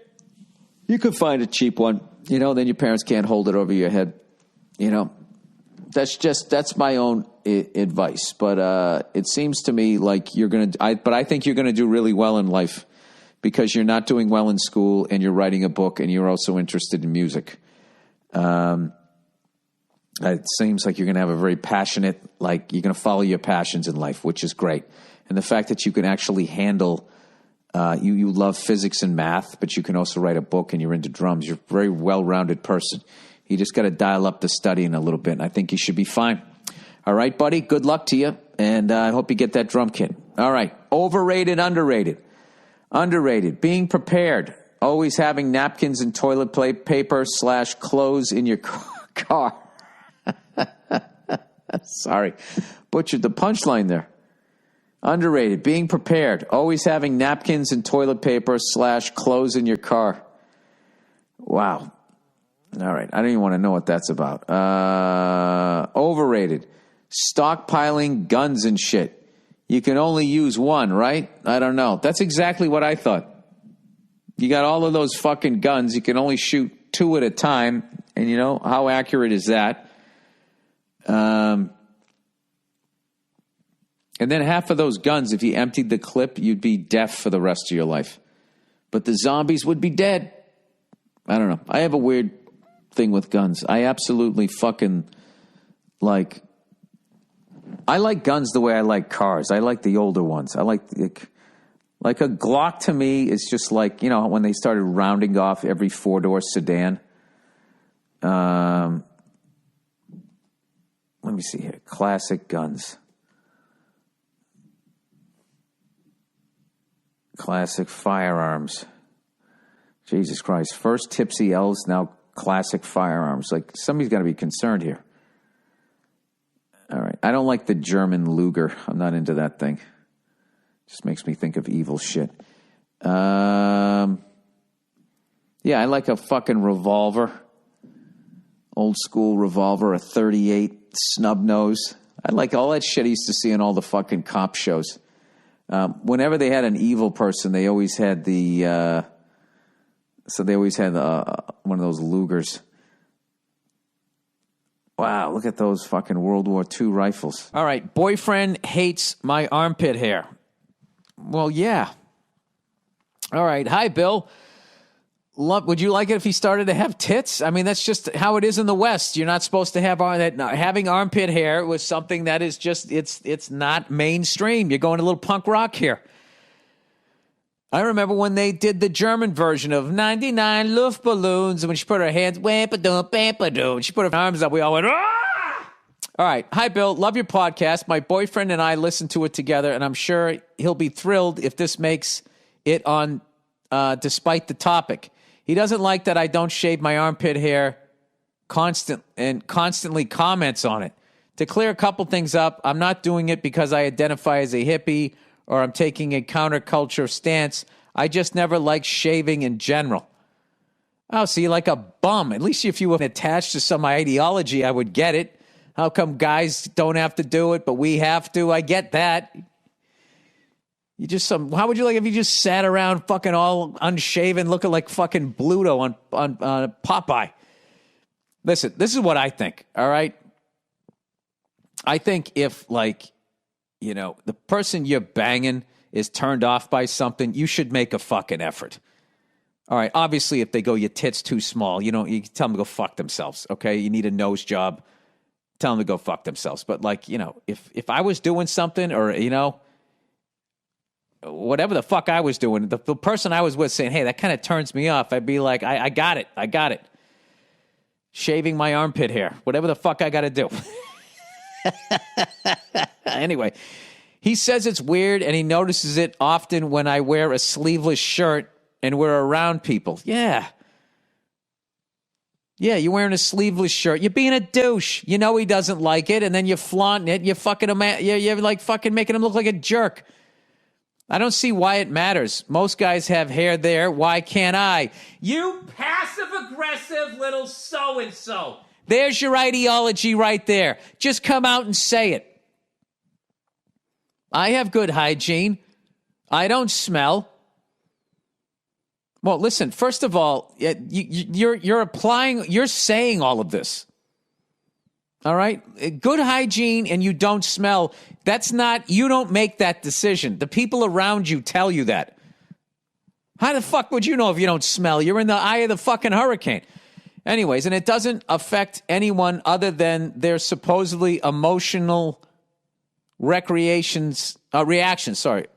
You could find a cheap one, then your parents can't hold it over your head, That's my own advice, but it seems to me like I think you're gonna do really well in life because you're not doing well in school and you're writing a book and you're also interested in music. It seems like you're gonna have a very passionate, you're gonna follow your passions in life, which is great. And the fact that you can actually handle, you love physics and math, but you can also write a book and you're into drums. You're a very well-rounded person. You just got to dial up the studying a little bit, and I think you should be fine. All right, buddy? Good luck to you, and I hope you get that drum kit. All right. Overrated, underrated. Underrated. Being prepared. Always having napkins and toilet paper / clothes in your car. Sorry. Butchered the punchline there. Underrated. Being prepared. Always having napkins and toilet paper / clothes in your car. Wow. All right. I don't even want to know what that's about. Overrated. Stockpiling guns and shit. You can only use one, right? I don't know. That's exactly what I thought. You got all of those fucking guns. You can only shoot 2 at a time. And how accurate is that? And then half of those guns, if you emptied the clip, you'd be deaf for the rest of your life. But the zombies would be dead. I don't know. I have a weird thing with guns. I absolutely fucking I like guns the way I like cars. I like the older ones. I like a Glock to me is just when they started rounding off every 4-door sedan. Let me see here. Classic guns. Classic firearms. Jesus Christ. First Tipsy L's, now classic firearms. Somebody's got to be concerned here. All right. I don't like the German Luger. I'm not into that thing. Just makes me think of evil shit. Yeah, I like a fucking revolver. Old school revolver, a 38 snub nose. I like all that shit I used to see in all the fucking cop shows. Whenever they had an evil person, they always had one of those Lugers. Wow, look at those fucking World War II rifles. All right, boyfriend hates my armpit hair. Well, yeah. All right, hi, Bill. Would you like it if he started to have tits? I mean, that's just how it is in the West. You're not supposed to have that. Having armpit hair was something that is just, it's not mainstream. You're going a little punk rock here. I remember when they did the German version of 99 Luftballons, and when she put her hands, and she put her arms up, we all went, ah! All right. Hi, Bill. Love your podcast. My boyfriend and I listen to it together, and I'm sure he'll be thrilled if this makes it on despite the topic. He doesn't like that I don't shave my armpit hair constantly comments on it. To clear a couple things up, I'm not doing it because I identify as a hippie or I'm taking a counterculture stance. I just never liked shaving in general. Oh, so you're like a bum. At least if you were attached to some ideology, I would get it. How come guys don't have to do it, but we have to? I get that. How would you like if you just sat around fucking all unshaven, looking like fucking Bluto on Popeye? Listen, this is what I think, all right? I think if, the person you're banging is turned off by something, you should make a fucking effort. All right, obviously, if they go, your tit's too small, you tell them to go fuck themselves, okay? You need a nose job, tell them to go fuck themselves. But, if I was doing something or, whatever the fuck I was doing, the person I was with saying, hey, that kind of turns me off, I'd be like, I got it. Shaving my armpit hair, whatever the fuck I got to do. Anyway, he says it's weird and he notices it often when I wear a sleeveless shirt and we're around people. Yeah, you're wearing a sleeveless shirt. You're being a douche. You know he doesn't like it, and then you're flaunting it. You're fucking you're like fucking making him look like a jerk. I don't see why it matters. Most guys have hair there. Why can't I? You passive-aggressive little so-and-so. There's your ideology right there. Just come out and say it. I have good hygiene. I don't smell. Well, listen, first of all, you're saying all of this. All right? Good hygiene and you don't smell, you don't make that decision. The people around you tell you that. How the fuck would you know if you don't smell? You're in the eye of the fucking hurricane. Anyways, and it doesn't affect anyone other than their supposedly emotional reactions. Doesn't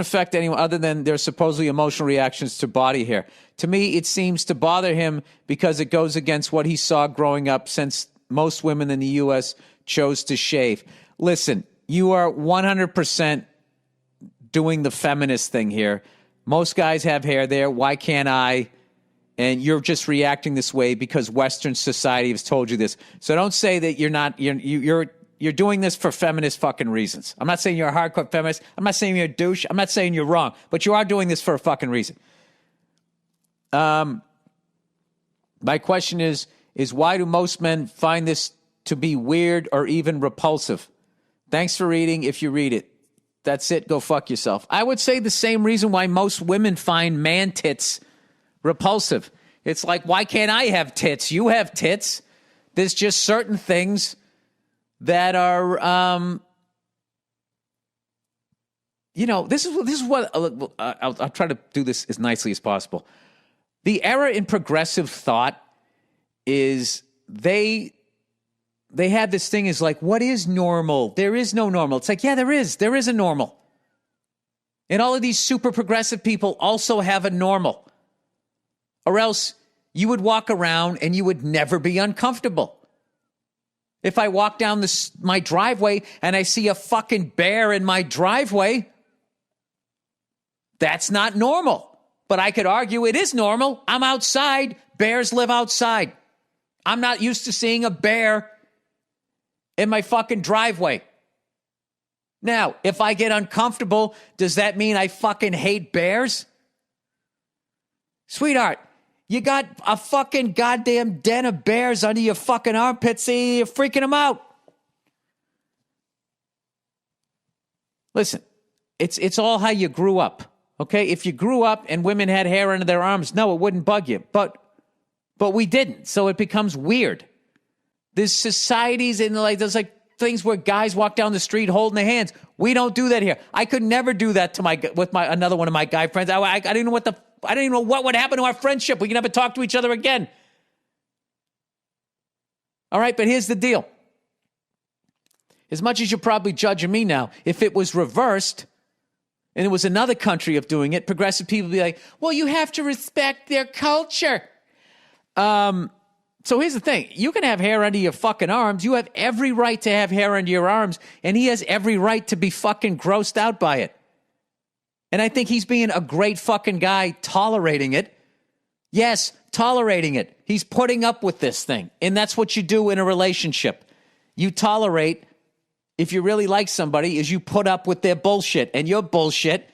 affect anyone other than their supposedly emotional reactions to body hair. To me, it seems to bother him because it goes against what he saw growing up, since most women in the U.S. chose to shave. Listen, you are 100% doing the feminist thing here. Most guys have hair there. Why can't I? And you're just reacting this way because Western society has told you this. So don't say that you're not. You're doing this for feminist fucking reasons. I'm not saying you're a hardcore feminist. I'm not saying you're a douche. I'm not saying you're wrong. But you are doing this for a fucking reason. My question is why do most men find this to be weird or even repulsive? Thanks for reading. If you read it, that's it. Go fuck yourself. I would say the same reason why most women find man tits repulsive. It's like, why can't I have tits? You have tits. There's just certain things that are, this is what I'll try to do this as nicely as possible. The error in progressive thought is they have this thing is like, what is normal? There is no normal. It's like, yeah, there is a normal. And all of these super progressive people also have a normal. Or else you would walk around and you would never be uncomfortable. If I walk down my driveway and I see a fucking bear in my driveway, that's not normal. But I could argue it is normal. I'm outside. Bears live outside. I'm not used to seeing a bear in my fucking driveway. Now, if I get uncomfortable, does that mean I fucking hate bears? Sweetheart, you got a fucking goddamn den of bears under your fucking armpits. See, you're freaking them out. Listen, it's all how you grew up, okay? If you grew up and women had hair under their arms, no, it wouldn't bug you. But we didn't, so it becomes weird. There's societies and there's things where guys walk down the street holding their hands. We don't do that here. I could never do that with another one of my guy friends. I didn't know I don't even know what would happen to our friendship. We can never talk to each other again. All right, but here's the deal. As much as you're probably judging me now, if it was reversed and it was another country of doing it, progressive people would be like, well, you have to respect their culture. So here's the thing. You can have hair under your fucking arms. You have every right to have hair under your arms, and he has every right to be fucking grossed out by it. And I think he's being a great fucking guy tolerating it. Yes, tolerating it. He's putting up with this thing. And that's what you do in a relationship. You tolerate, if you really like somebody, is you put up with their bullshit. And your bullshit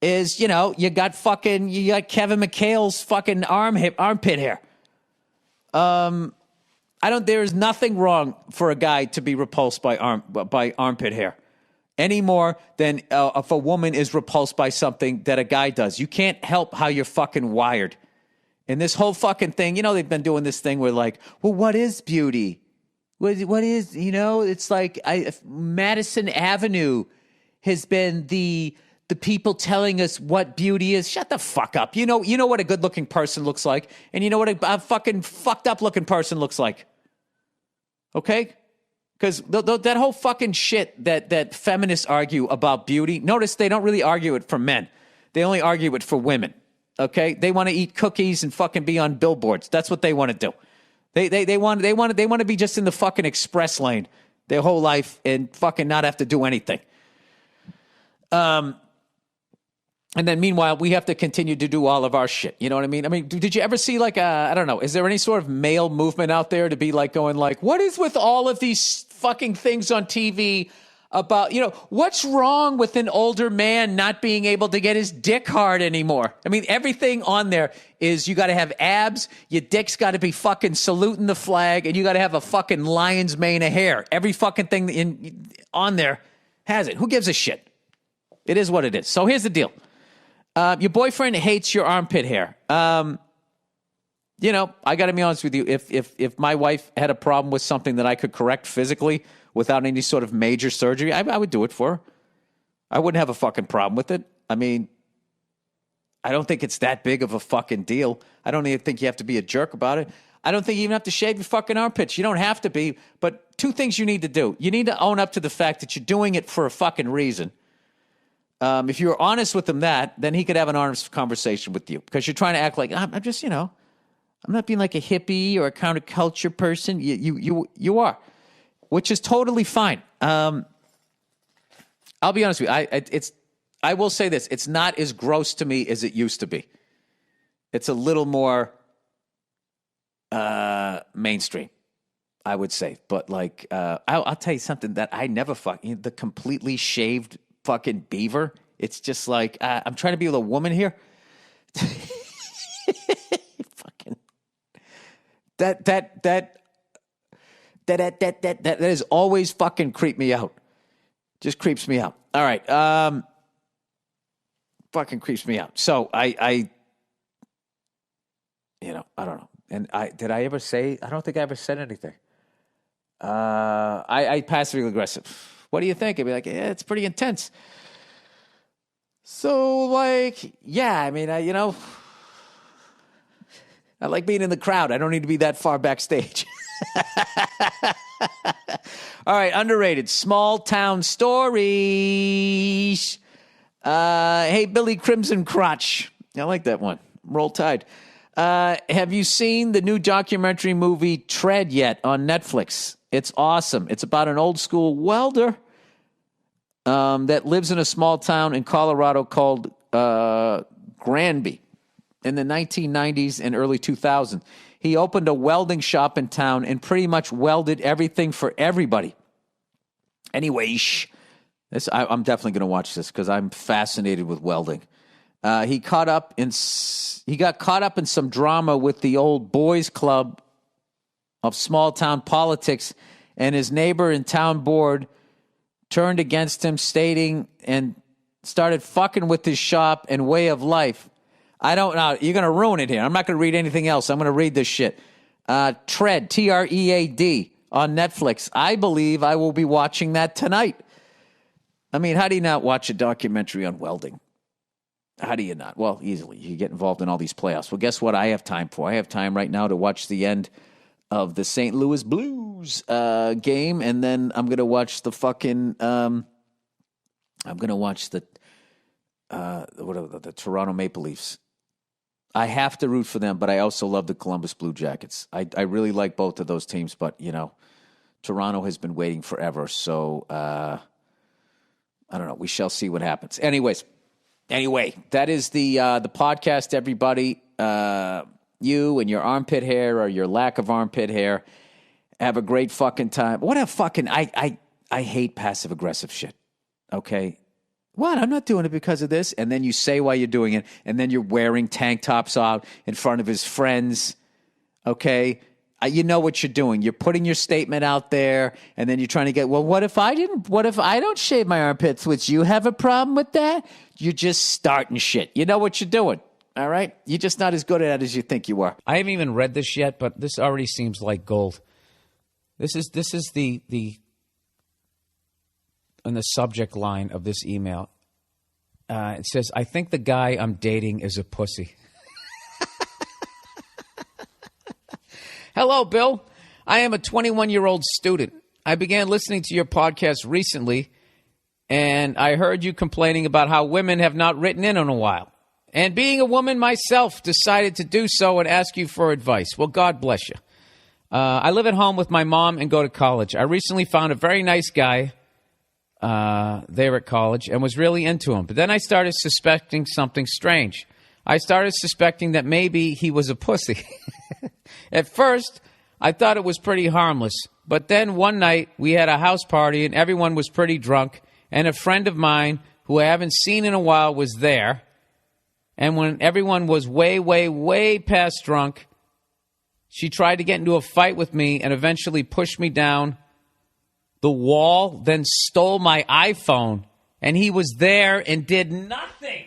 is, you got Kevin McHale's fucking armpit hair. There is nothing wrong for a guy to be repulsed by armpit hair any more than if a woman is repulsed by something that a guy does. You can't help how you're fucking wired. And this whole fucking thing, they've been doing this thing where like, well, what is beauty? What is, it's like Madison Avenue has been the people telling us what beauty is. Shut the fuck up. You know what a good looking person looks like. And you know what a fucking fucked up looking person looks like. Okay? Because that whole fucking shit that feminists argue about beauty, notice they don't really argue it for men. They only argue it for women. Okay? They want to eat cookies and fucking be on billboards. That's what they want to do. They want to be just in the fucking express lane their whole life and fucking not have to do anything. And then meanwhile, we have to continue to do all of our shit. You know what I mean? I mean, did you ever see like I don't know, is there any sort of male movement out there to be like going like, what is with all of these fucking things on TV about, what's wrong with an older man not being able to get his dick hard anymore? I mean, everything on there is you got to have abs, your dick's got to be fucking saluting the flag, and you got to have a fucking lion's mane of hair. Every fucking thing on there has it. Who gives a shit? It is what it is. So here's the deal. Your boyfriend hates your armpit hair. I got to be honest with you. If my wife had a problem with something that I could correct physically without any sort of major surgery, I would do it for her. I wouldn't have a fucking problem with it. I mean, I don't think it's that big of a fucking deal. I don't even think you have to be a jerk about it. I don't think you even have to shave your fucking armpits. You don't have to be. But two things you need to do. You need to own up to the fact that you're doing it for a fucking reason. If you were honest with him then he could have an honest conversation with you because you're trying to act like I'm just, I'm not being like a hippie or a counterculture person. You are, which is totally fine. I'll be honest with you. I will say this. It's not as gross to me as it used to be. It's a little more mainstream, I would say. But like, I'll tell you something that I never the completely shaved fucking beaver. It's just like I'm trying to be with a woman here. Fucking that has always fucking creeped me out. Just creeps me out. All right, fucking creeps me out. So I don't know. And did I ever say? I don't think I ever said anything. I passively aggressive. What do you think? I'd be like, yeah, it's pretty intense. So, like, yeah, I mean, I like being in the crowd. I don't need to be that far backstage. All right, underrated. Small town stories. Hey, Billy Crimson Crotch. I like that one. Roll Tide. Have you seen the new documentary movie Tread yet on Netflix? It's awesome. It's about an old school welder that lives in a small town in Colorado called Granby in the 1990s and early 2000s. He opened a welding shop in town and pretty much welded everything for everybody. Anyway, I'm definitely going to watch this because I'm fascinated with welding. He got caught up in some drama with the old boys club of small town politics, and his neighbor and town board turned against him, stating and started fucking with his shop and way of life. I don't know. You're going to ruin it here. I'm not going to read anything else. I'm going to read this shit. Tread, Tread, on Netflix. I believe I will be watching that tonight. I mean, how do you not watch a documentary on welding? How do you not? Well, easily. You get involved in all these playoffs. Well, guess what I have time for? I have time right now to watch the end of the St. Louis Blues game, and then I'm going to watch the fucking the Toronto Maple Leafs. I have to root for them, but I also love the Columbus Blue Jackets. I really like both of those teams, but, Toronto has been waiting forever, so I don't know. We shall see what happens. Anyways, Anyway, that is the podcast, everybody. You and your armpit hair or your lack of armpit hair, have a great fucking time. What a fucking... I hate passive-aggressive shit, okay? What? I'm not doing it because of this. And then you say why you're doing it, and then you're wearing tank tops out in front of his friends, okay? You know what you're doing. You're putting your statement out there, and then you're trying to get, well, what if I don't shave my armpits? Would you have a problem with that? You're just starting shit. You know what you're doing, all right? You're just not as good at it as you think you are. I haven't even read this yet, but this already seems like gold. This is the in the subject line of this email. It says, I think the guy I'm dating is a pussy. Hello, Bill. I am a 21-year-old student. I began listening to your podcast recently, and I heard you complaining about how women have not written in a while. And being a woman myself, decided to do so and ask you for advice. Well, God bless you. I live at home with my mom and go to college. I recently found a very nice guy there at college and was really into him. But then I started suspecting something strange. I started suspecting that maybe he was a pussy. At first, I thought it was pretty harmless. But then one night, we had a house party and everyone was pretty drunk. And a friend of mine, who I haven't seen in a while, was there. And when everyone was way, way, way past drunk, she tried to get into a fight with me and eventually pushed me down the wall, then stole my iPhone. And he was there and did nothing.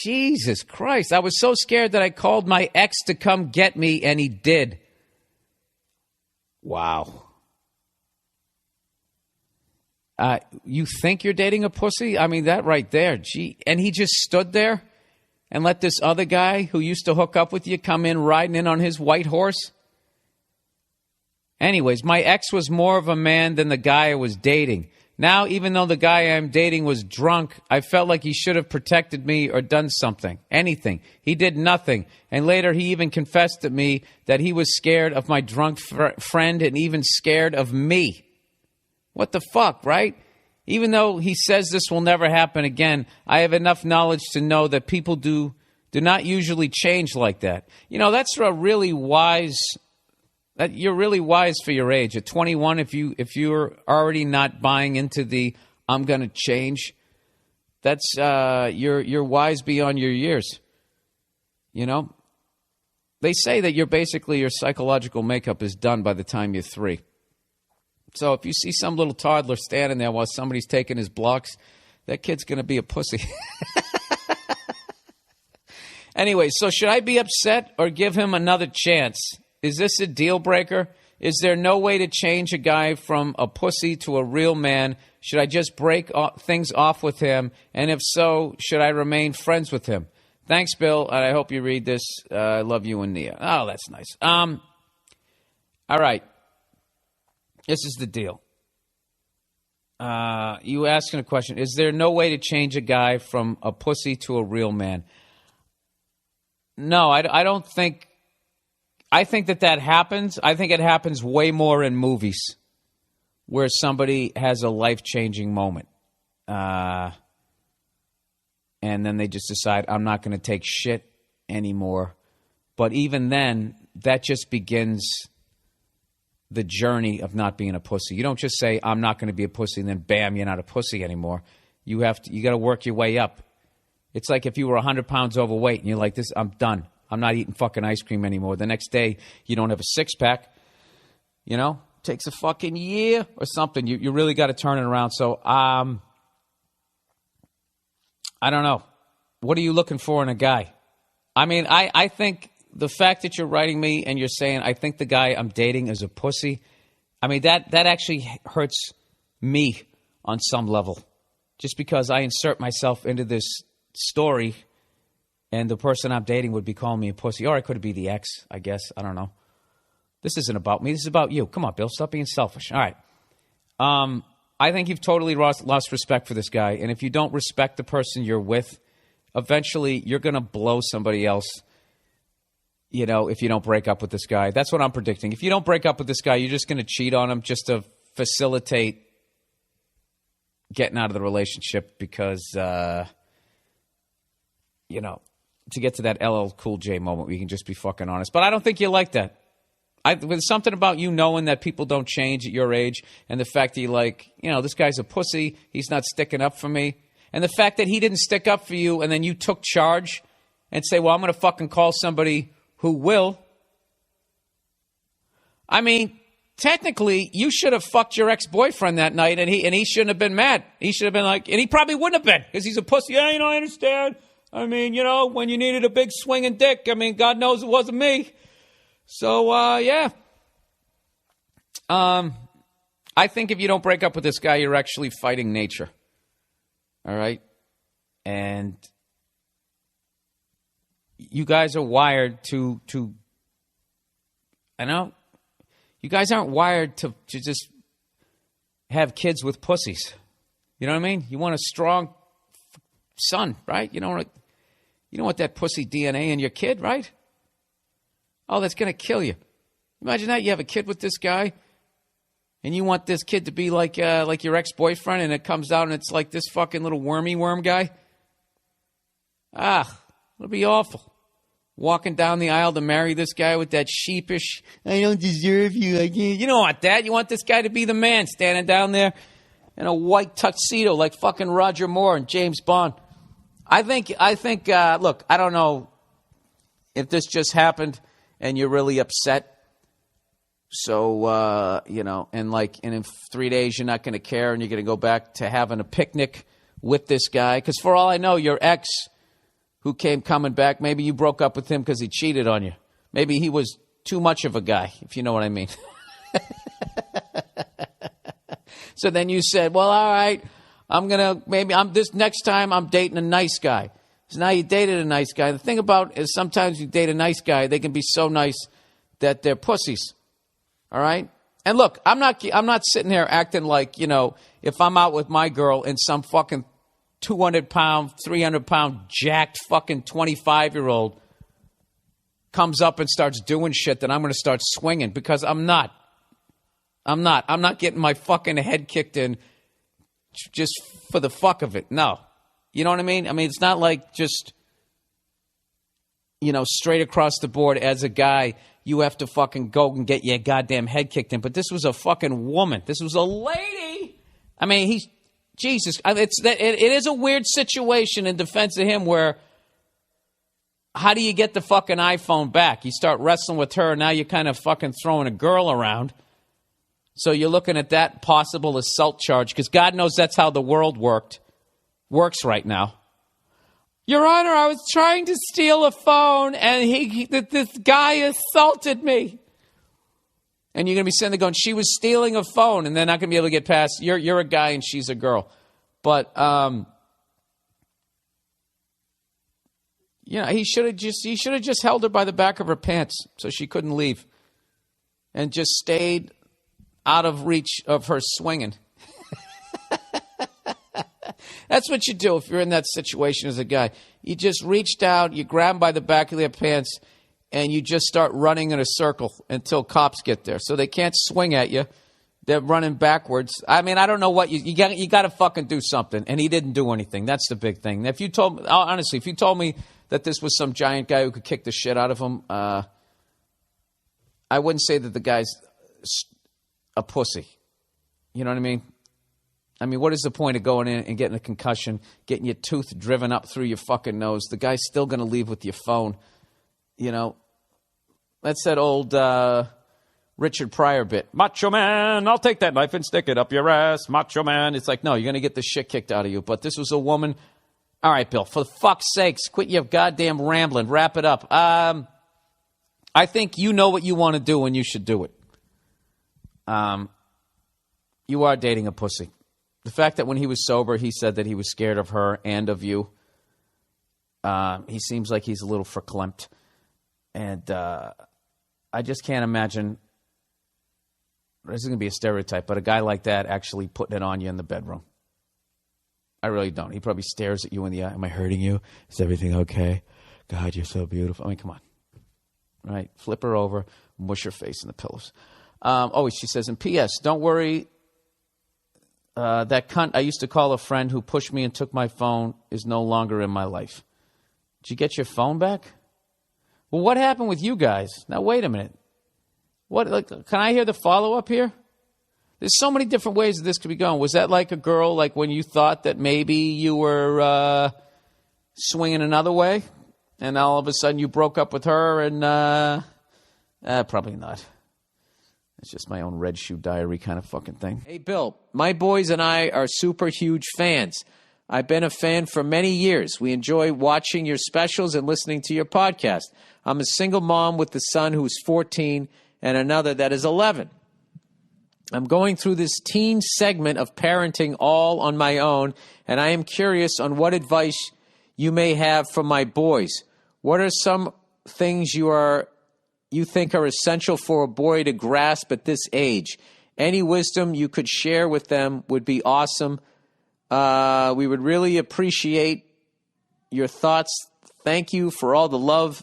Jesus Christ. I was so scared that I called my ex to come get me, and he did. Wow. You think you're dating a pussy? I mean, that right there. Gee. And he just stood there and let this other guy who used to hook up with you come in riding in on his white horse? Anyways, my ex was more of a man than the guy I was dating. Now, even though the guy I'm dating was drunk, I felt like he should have protected me or done something, anything. He did nothing. And later he even confessed to me that he was scared of my drunk friend and even scared of me. What the fuck, right? Even though he says this will never happen again, I have enough knowledge to know that people do not usually change like that. You know, that's a really wise... That you're really wise for your age. At 21, if you're already not buying into the I'm going to change, that's you're wise beyond your years. You know? They say that your psychological makeup is done by the time you're 3. So if you see some little toddler standing there while somebody's taking his blocks, that kid's going to be a pussy. Anyway, so should I be upset or give him another chance? Is this a deal breaker? Is there no way to change a guy from a pussy to a real man? Should I just break things off with him? And if so, should I remain friends with him? Thanks, Bill, and I hope you read this. I love you and Nia. Oh, that's nice. All right. This is the deal. You asking a question. Is there no way to change a guy from a pussy to a real man? No, I don't think... I think that happens. I think it happens way more in movies where somebody has a life-changing moment. And then they just decide, I'm not going to take shit anymore. But even then, that just begins the journey of not being a pussy. You don't just say, I'm not going to be a pussy, and then bam, you're not a pussy anymore. You got to work your way up. It's like if you were 100 pounds overweight and you're like, this, I'm done. I'm not eating fucking ice cream anymore. The next day, you don't have a six-pack. You know? Takes a fucking year or something. You really got to turn it around. So, I don't know. What are you looking for in a guy? I mean, I think the fact that you're writing me and you're saying, I think the guy I'm dating is a pussy, I mean, that actually hurts me on some level. Just because I insert myself into this story and the person I'm dating would be calling me a pussy. Or I could be the ex, I guess. I don't know. This isn't about me. This is about you. Come on, Bill. Stop being selfish. All right. I think you've totally lost respect for this guy. And if you don't respect the person you're with, eventually you're going to blow somebody else, you know, if you don't break up with this guy. That's what I'm predicting. If you don't break up with this guy, you're just going to cheat on him just to facilitate getting out of the relationship because, you know, to get to that LL Cool J moment where you can just be fucking honest. But I don't think you like that. There's something about you knowing that people don't change at your age, and the fact that you like, you know, this guy's a pussy. He's not sticking up for me. And the fact that he didn't stick up for you and then you took charge and say, well, I'm going to fucking call somebody who will. I mean, technically, you should have fucked your ex-boyfriend that night, and he shouldn't have been mad. He should have been like, and he probably wouldn't have been because he's a pussy. Yeah, you know, I understand. I mean, you know, when you needed a big swinging dick, I mean, God knows it wasn't me. So, yeah. I think if you don't break up with this guy, you're actually fighting nature. All right? And you guys are wired to I know, you guys aren't wired to just have kids with pussies. You know what I mean? You want a strong son, right? You don't want that pussy DNA in your kid, right? Oh, that's going to kill you. Imagine that. You have a kid with this guy, and you want this kid to be like your ex-boyfriend, and it comes out and it's like this fucking little wormy worm guy. It'll be awful. Walking down the aisle to marry this guy with that sheepish, I don't deserve you. I can't. You don't want that. You want this guy to be the man standing down there in a white tuxedo like fucking Roger Moore and James Bond. I think. Look, I don't know if this just happened and you're really upset. So, and in 3 days you're not going to care and you're going to go back to having a picnic with this guy. Because for all I know, your ex who came coming back, maybe you broke up with him because he cheated on you. Maybe he was too much of a guy, if you know what I mean. So then you said, well, all right, this next time I'm dating a nice guy. So now you dated a nice guy. The thing about is sometimes you date a nice guy, they can be so nice that they're pussies. All right? And look, I'm not sitting here acting like, if I'm out with my girl and some fucking 200-pound, 300-pound jacked fucking 25-year-old comes up and starts doing shit, then I'm going to start swinging because I'm not. I'm not getting my fucking head kicked in just for the fuck of it. No. You know what I mean? I mean, it's not like just, straight across the board as a guy, you have to fucking go and get your goddamn head kicked in. But this was a fucking woman. This was a lady. I mean, Jesus. It is a weird situation in defense of him where how do you get the fucking iPhone back? You start wrestling with her, and now you're kind of fucking throwing a girl around. So you're looking at that possible assault charge because God knows that's how the world works right now. Your Honor, I was trying to steal a phone and this guy assaulted me. And you're going to be sitting there going, she was stealing a phone, and they're not going to be able to get past, you're a guy and she's a girl. But, he should have just held her by the back of her pants so she couldn't leave and just stayed out of reach of her swinging. That's what you do if you're in that situation as a guy. You just reach down, you grab them by the back of their pants, and you just start running in a circle until cops get there. So they can't swing at you. They're running backwards. I mean, I don't know what you got to fucking do something. And he didn't do anything. That's the big thing. If you told me that this was some giant guy who could kick the shit out of him, I wouldn't say that the guy's a pussy. You know what I mean? I mean, what is the point of going in and getting a concussion, getting your tooth driven up through your fucking nose? The guy's still going to leave with your phone. That's that old Richard Pryor bit. Macho man, I'll take that knife and stick it up your ass. Macho man. It's like, no, you're going to get the shit kicked out of you. But this was a woman. All right, Bill, for fuck's sakes, quit your goddamn rambling. Wrap it up. I think you know what you want to do and you should do it. You are dating a pussy. The fact that when he was sober, he said that he was scared of her and of you. He seems like he's a little verklempt. And I just can't imagine, this is going to be a stereotype, but a guy like that actually putting it on you in the bedroom. I really don't. He probably stares at you in the eye. Am I hurting you? Is everything okay? God, you're so beautiful. I mean, come on. Right? Flip her over, mush her face in the pillows. She says, in P.S., don't worry That cunt I used to call a friend who pushed me and took my phone is no longer in my life. Did you get your phone back? Well, what happened with you guys? Now, wait a minute. What? Like, can I hear the follow-up here? There's so many different ways that this could be going. Was that like a girl, like when you thought that maybe you were swinging another way, and all of a sudden you broke up with her, and probably not. It's just my own Red Shoe Diary kind of fucking thing. Hey, Bill, my boys and I are super huge fans. I've been a fan for many years. We enjoy watching your specials and listening to your podcast. I'm a single mom with a son who's 14 and another that is 11. I'm going through this teen segment of parenting all on my own, and I am curious on what advice you may have for my boys. What are some things you think are essential for a boy to grasp at this age? Any wisdom you could share with them would be awesome. We would really appreciate your thoughts. Thank you for all the love.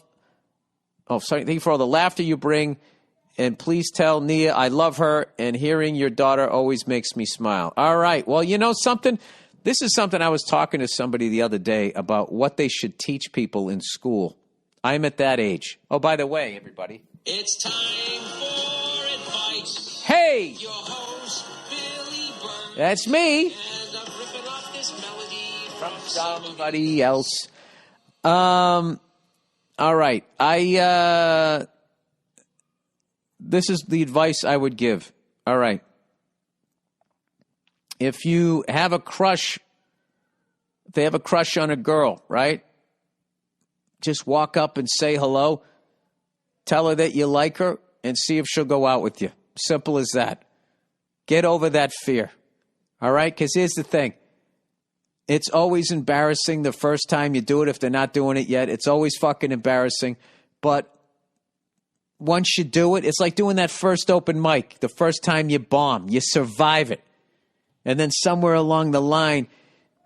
Thank you for all the laughter you bring. And please tell Nia I love her, and hearing your daughter always makes me smile. All right. Well, you know something? This is something I was talking to somebody the other day about what they should teach people in school. I'm at that age. Oh, by the way, everybody. It's time for advice. Hey! Your host, Billy Burr. That's me. And I'm ripping off this melody From somebody else. All right. This is the advice I would give. All right. If you have a crush, if they have a crush on a girl, right? Just walk up and say hello. Tell her that you like her and see if she'll go out with you. Simple as that. Get over that fear. All right? Because here's the thing. It's always embarrassing the first time you do it if they're not doing it yet. It's always fucking embarrassing. But once you do it, it's like doing that first open mic. The first time you bomb, you survive it. And then somewhere along the line,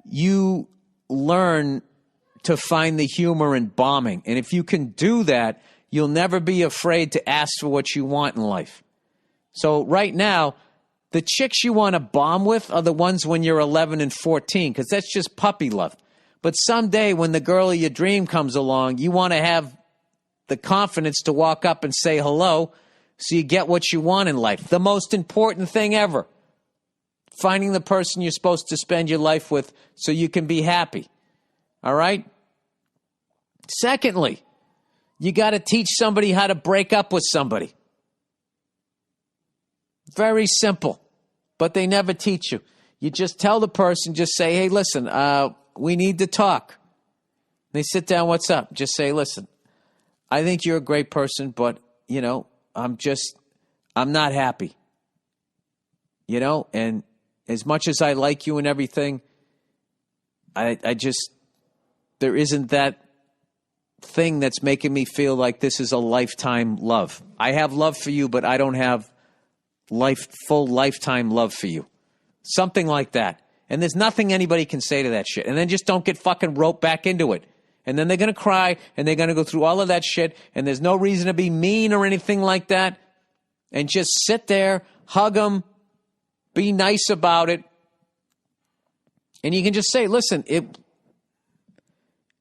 you learn to find the humor in bombing. And if you can do that, you'll never be afraid to ask for what you want in life. So right now, the chicks you want to bomb with are the ones when you're 11 and 14, because that's just puppy love. But someday when the girl of your dream comes along, you want to have the confidence to walk up and say hello so you get what you want in life. The most important thing ever. Finding the person you're supposed to spend your life with so you can be happy. All right? Secondly, you got to teach somebody how to break up with somebody. Very simple, but they never teach you. You just tell the person, just say, hey, listen, we need to talk. They sit down, what's up? Just say, listen, I think you're a great person, but, you know, I'm not happy. You know, and as much as I like you and everything, there isn't that thing that's making me feel like this is a lifetime love. I have love for you, but I don't have full lifetime love for you. Something like that. And there's nothing anybody can say to that shit. And then just don't get fucking roped back into it. And then they're going to cry, and they're going to go through all of that shit, and there's no reason to be mean or anything like that. And just sit there, hug them, be nice about it. And you can just say, listen,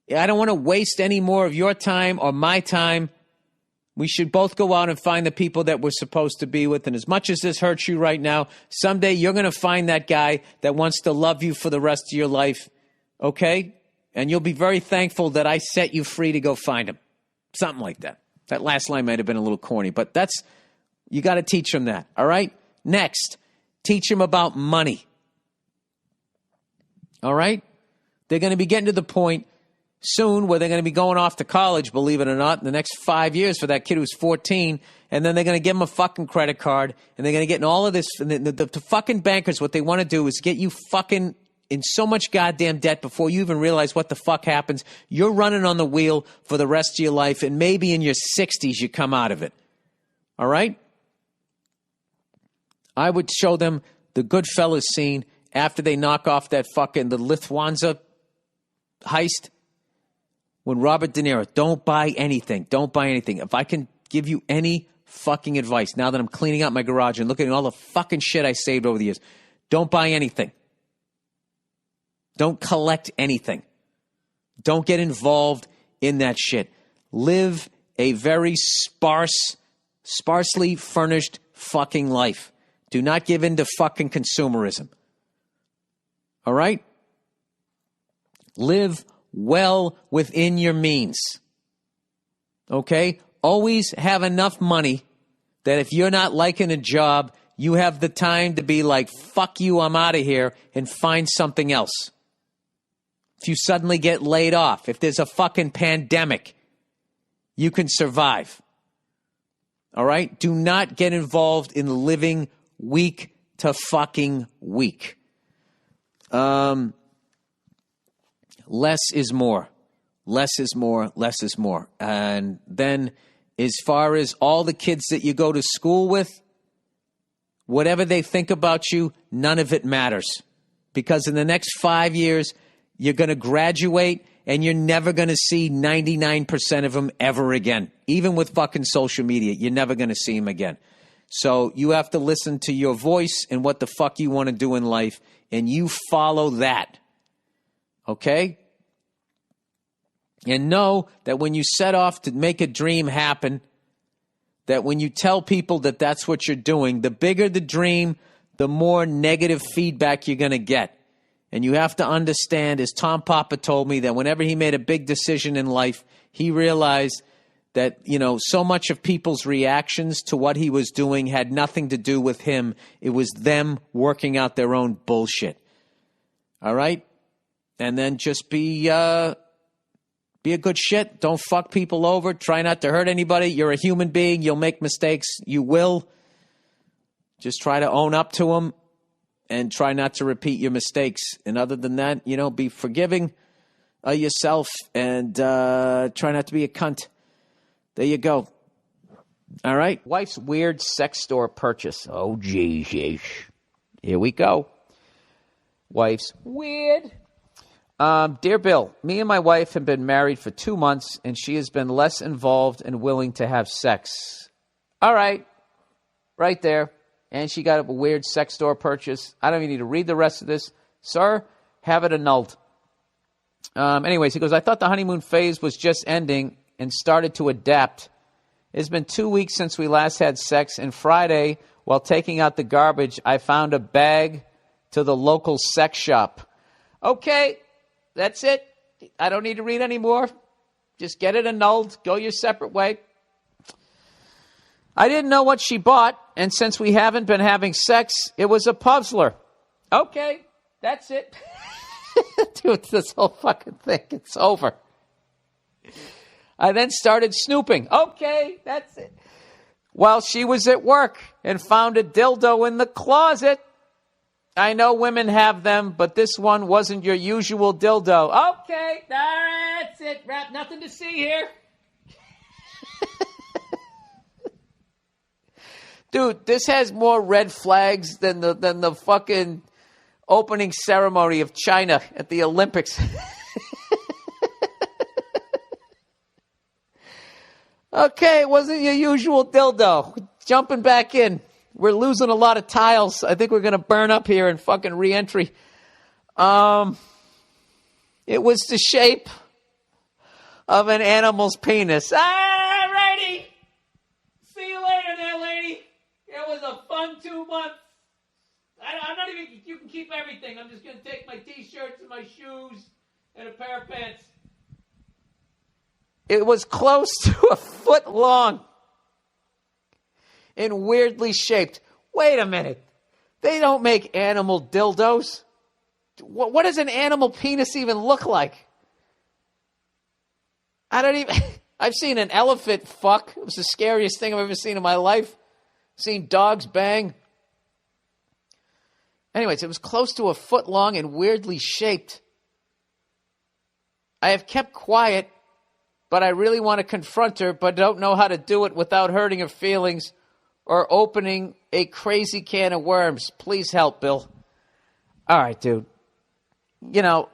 I don't want to waste any more of your time or my time. We should both go out and find the people that we're supposed to be with. And as much as this hurts you right now, someday you're going to find that guy that wants to love you for the rest of your life. Okay? And you'll be very thankful that I set you free to go find him. Something like that. That last line might have been a little corny, but you got to teach them that. All right? Next, teach them about money. All right? They're going to be getting to the point soon where they're going to be going off to college, believe it or not, in the next 5 years for that kid who's 14, and then they're going to give him a fucking credit card, and they're going to get in all of this. And the fucking bankers, what they want to do is get you fucking in so much goddamn debt before you even realize what the fuck happens. You're running on the wheel for the rest of your life, and maybe in your 60s you come out of it. All right? I would show them the Goodfellas scene after they knock off the Lufthansa heist. When Robert De Niro, don't buy anything. Don't buy anything. If I can give you any fucking advice, now that I'm cleaning out my garage and looking at all the fucking shit I saved over the years, Don't buy anything. Don't collect anything. Don't get involved in that shit. Live a very sparsely furnished fucking life. Do not give in to fucking consumerism. All right? Live well within your means. Okay? Always have enough money that if you're not liking a job, you have the time to be like, fuck you, I'm out of here, and find something else. If you suddenly get laid off, if there's a fucking pandemic, you can survive. All right? Do not get involved in living week to fucking week. Less is more. Less is more. Less is more. And then as far as all the kids that you go to school with, whatever they think about you, none of it matters. Because in the next 5 years, you're going to graduate and you're never going to see 99% of them ever again. Even with fucking social media, you're never going to see them again. So you have to listen to your voice and what the fuck you want to do in life, and you follow that. Okay? And know that when you set off to make a dream happen, that when you tell people that that's what you're doing, the bigger the dream, the more negative feedback you're going to get. And you have to understand, as Tom Papa told me, that whenever he made a big decision in life, he realized that, you know, so much of people's reactions to what he was doing had nothing to do with him. It was them working out their own bullshit. All right? And then just be a good shit. Don't fuck people over. Try not to hurt anybody. You're a human being. You'll make mistakes. You will. Just try to own up to them and try not to repeat your mistakes. And other than that, you know, be forgiving yourself and try not to be a cunt. There you go. All right. Wife's weird sex store purchase. Oh, geez. Here we go. Wife's weird. Dear Bill, me and my wife have been married for 2 months, and she has been less involved and willing to have sex. All right. Right there. And she got a weird sex store purchase. I don't even need to read the rest of this. Sir, have it annulled. Anyways, he goes, I thought the honeymoon phase was just ending and started to adapt. It's been 2 weeks since we last had sex, and Friday, while taking out the garbage, I found a bag to the local sex shop. Okay, that's it. I don't need to read anymore. Just get it annulled. Go your separate way. I didn't know what she bought, and since we haven't been having sex, it was a puzzler. Okay, that's it. Dude, this whole fucking thing, it's over. I then started snooping. Okay, that's it. While she was at work and found a dildo in the closet. I know women have them, but this one wasn't your usual dildo. Okay, that's it. Wrap, nothing to see here. Dude, this has more red flags than the fucking opening ceremony of China at the Olympics. Okay, it wasn't your usual dildo. Jumping back in. We're losing a lot of tiles. I think we're going to burn up here in fucking re-entry. It was the shape of an animal's penis. All righty. See you later there, lady. It was a fun 2 months. I'm not even, you can keep everything. I'm just going to take my t-shirts and my shoes and a pair of pants. It was close to a foot long and weirdly shaped. Wait a minute. They don't make animal dildos. What does an animal penis even look like? I don't even... I've seen an elephant fuck. It was the scariest thing I've ever seen in my life. Seen dogs bang. Anyways, it was close to a foot long and weirdly shaped. I have kept quiet, but I really want to confront her, but don't know how to do it without hurting her feelings or opening a crazy can of worms. Please help, Bill. All right, dude. You know,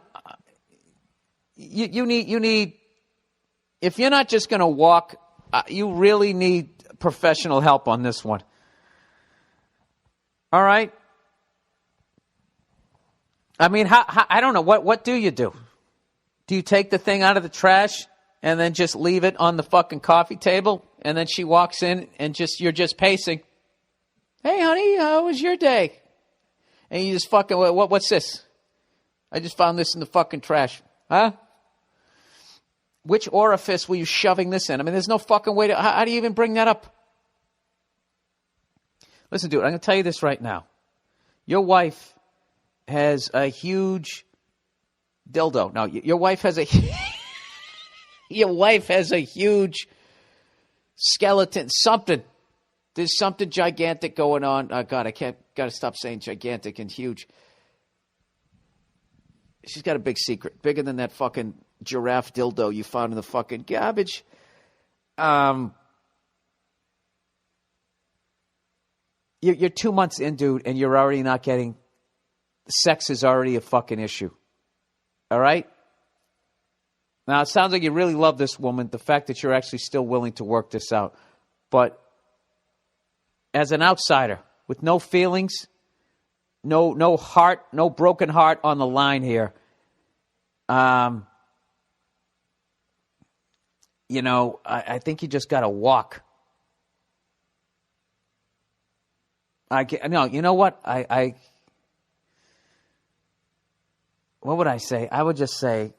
you need, if you're not just going to walk, you really need professional help on this one. All right? I mean, how I don't know. What do you do? Do you take the thing out of the trash and then just leave it on the fucking coffee table? And then she walks in and you're just pacing. Hey, honey, how was your day? And you just fucking, what's this? I just found this in the fucking trash. Huh? Which orifice were you shoving this in? I mean, there's no fucking way to, how do you even bring that up? Listen, dude, I'm going to tell you this right now. Your wife has a huge dildo. Now, your wife has a huge skeleton. Something. There's something gigantic going on. Oh, God, got to stop saying gigantic and huge. She's got a big secret. Bigger than that fucking giraffe dildo you found in the fucking garbage. You're 2 months in, dude, and you're already not getting... Sex is already a fucking issue. All right? Now, it sounds like you really love this woman, the fact that you're actually still willing to work this out. But as an outsider, with no feelings, no heart, no broken heart on the line here, I think you just got to walk. You know what? What would I say? I would just say,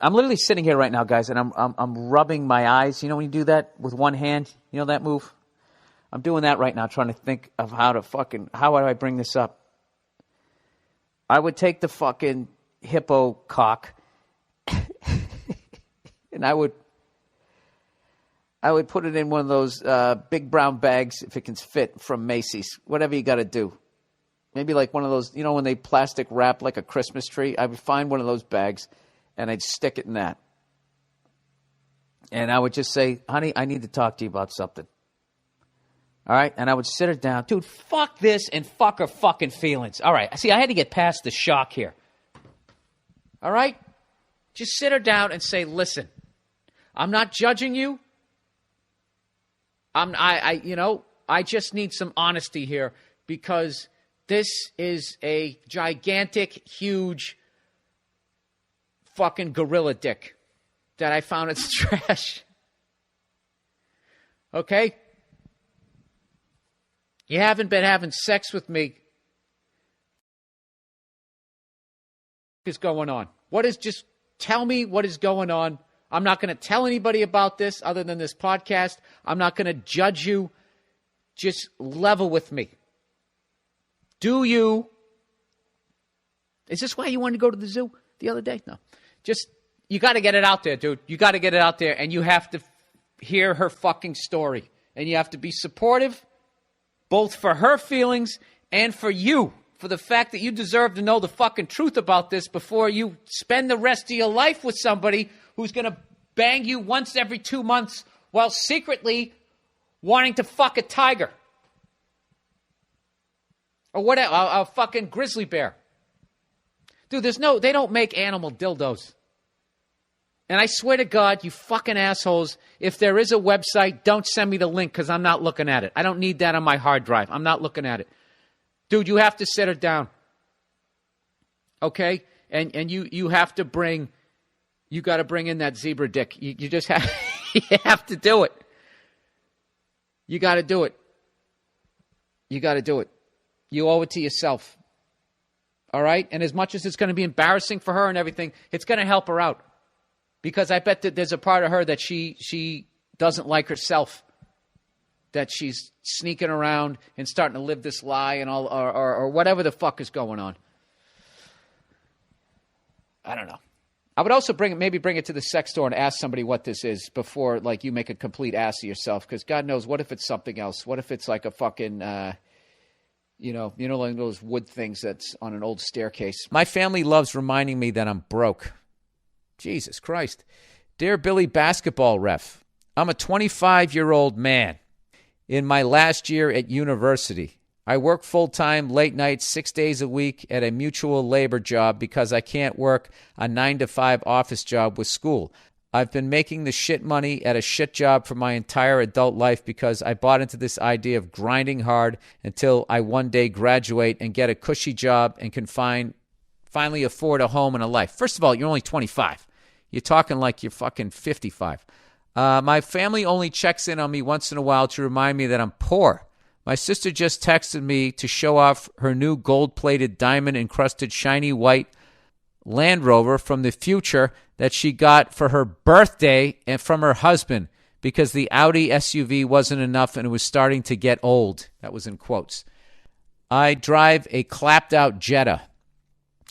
I'm literally sitting here right now, guys, and I'm rubbing my eyes. You know when you do that with one hand? You know that move? I'm doing that right now, trying to think of how do I bring this up? I would take the fucking hippo cock and I would put it in one of those big brown bags, if it can fit, from Macy's. Whatever you got to do. Maybe like one of those, you know, when they plastic wrap like a Christmas tree. I would find one of those bags, and I'd stick it in that. And I would just say, honey, I need to talk to you about something. All right? And I would sit her down. Dude, fuck this and fuck her fucking feelings. All right. See, I had to get past the shock here. All right? Just sit her down and say, listen, I'm not judging you. I just need some honesty here, because this is a gigantic, huge fucking gorilla dick that I found in the trash. Okay? You haven't been having sex with me. What is going on? Just tell me what is going on. I'm not going to tell anybody about this other than this podcast. I'm not going to judge you. Just level with me. Is this why you wanted to go to the zoo the other day? No. You got to get it out there, dude. You got to get it out there, and you have to hear her fucking story. And you have to be supportive, both for her feelings and for you, for the fact that you deserve to know the fucking truth about this before you spend the rest of your life with somebody who's going to bang you once every 2 months while secretly wanting to fuck a tiger. Or whatever, a fucking grizzly bear. Dude, they don't make animal dildos. And I swear to God, you fucking assholes, if there is a website, don't send me the link, because I'm not looking at it. I don't need that on my hard drive. I'm not looking at it. Dude, you have to sit her down. Okay? And you have to you got to bring in that zebra dick. You just have, you have to do it. You got to do it. You got to do it. You owe it to yourself. All right? And as much as it's going to be embarrassing for her and everything, it's going to help her out. Because I bet that there's a part of her that she doesn't like herself. That she's sneaking around and starting to live this lie and all, or whatever the fuck is going on. I don't know. I would also bring it to the sex store and ask somebody what this is before, like, you make a complete ass of yourself. Because God knows, what if it's something else? What if it's like a fucking, like those wood things that's on an old staircase? My family loves reminding me that I'm broke. Jesus Christ. Dear Billy Basketball Ref, I'm a 25-year-old man in my last year at university. I work full-time, late nights, 6 days a week at a mutual labor job because I can't work a 9-to-5 office job with school. I've been making the shit money at a shit job for my entire adult life because I bought into this idea of grinding hard until I one day graduate and get a cushy job and can find finally afford a home and a life. First of all, you're only 25. You're talking like you're fucking 55. My family only checks in on me once in a while to remind me that I'm poor. My sister just texted me to show off her new gold-plated, diamond-encrusted, shiny white Land Rover from the future that she got for her birthday and from her husband because the Audi SUV wasn't enough and it was starting to get old. That was in quotes. I drive a clapped-out Jetta.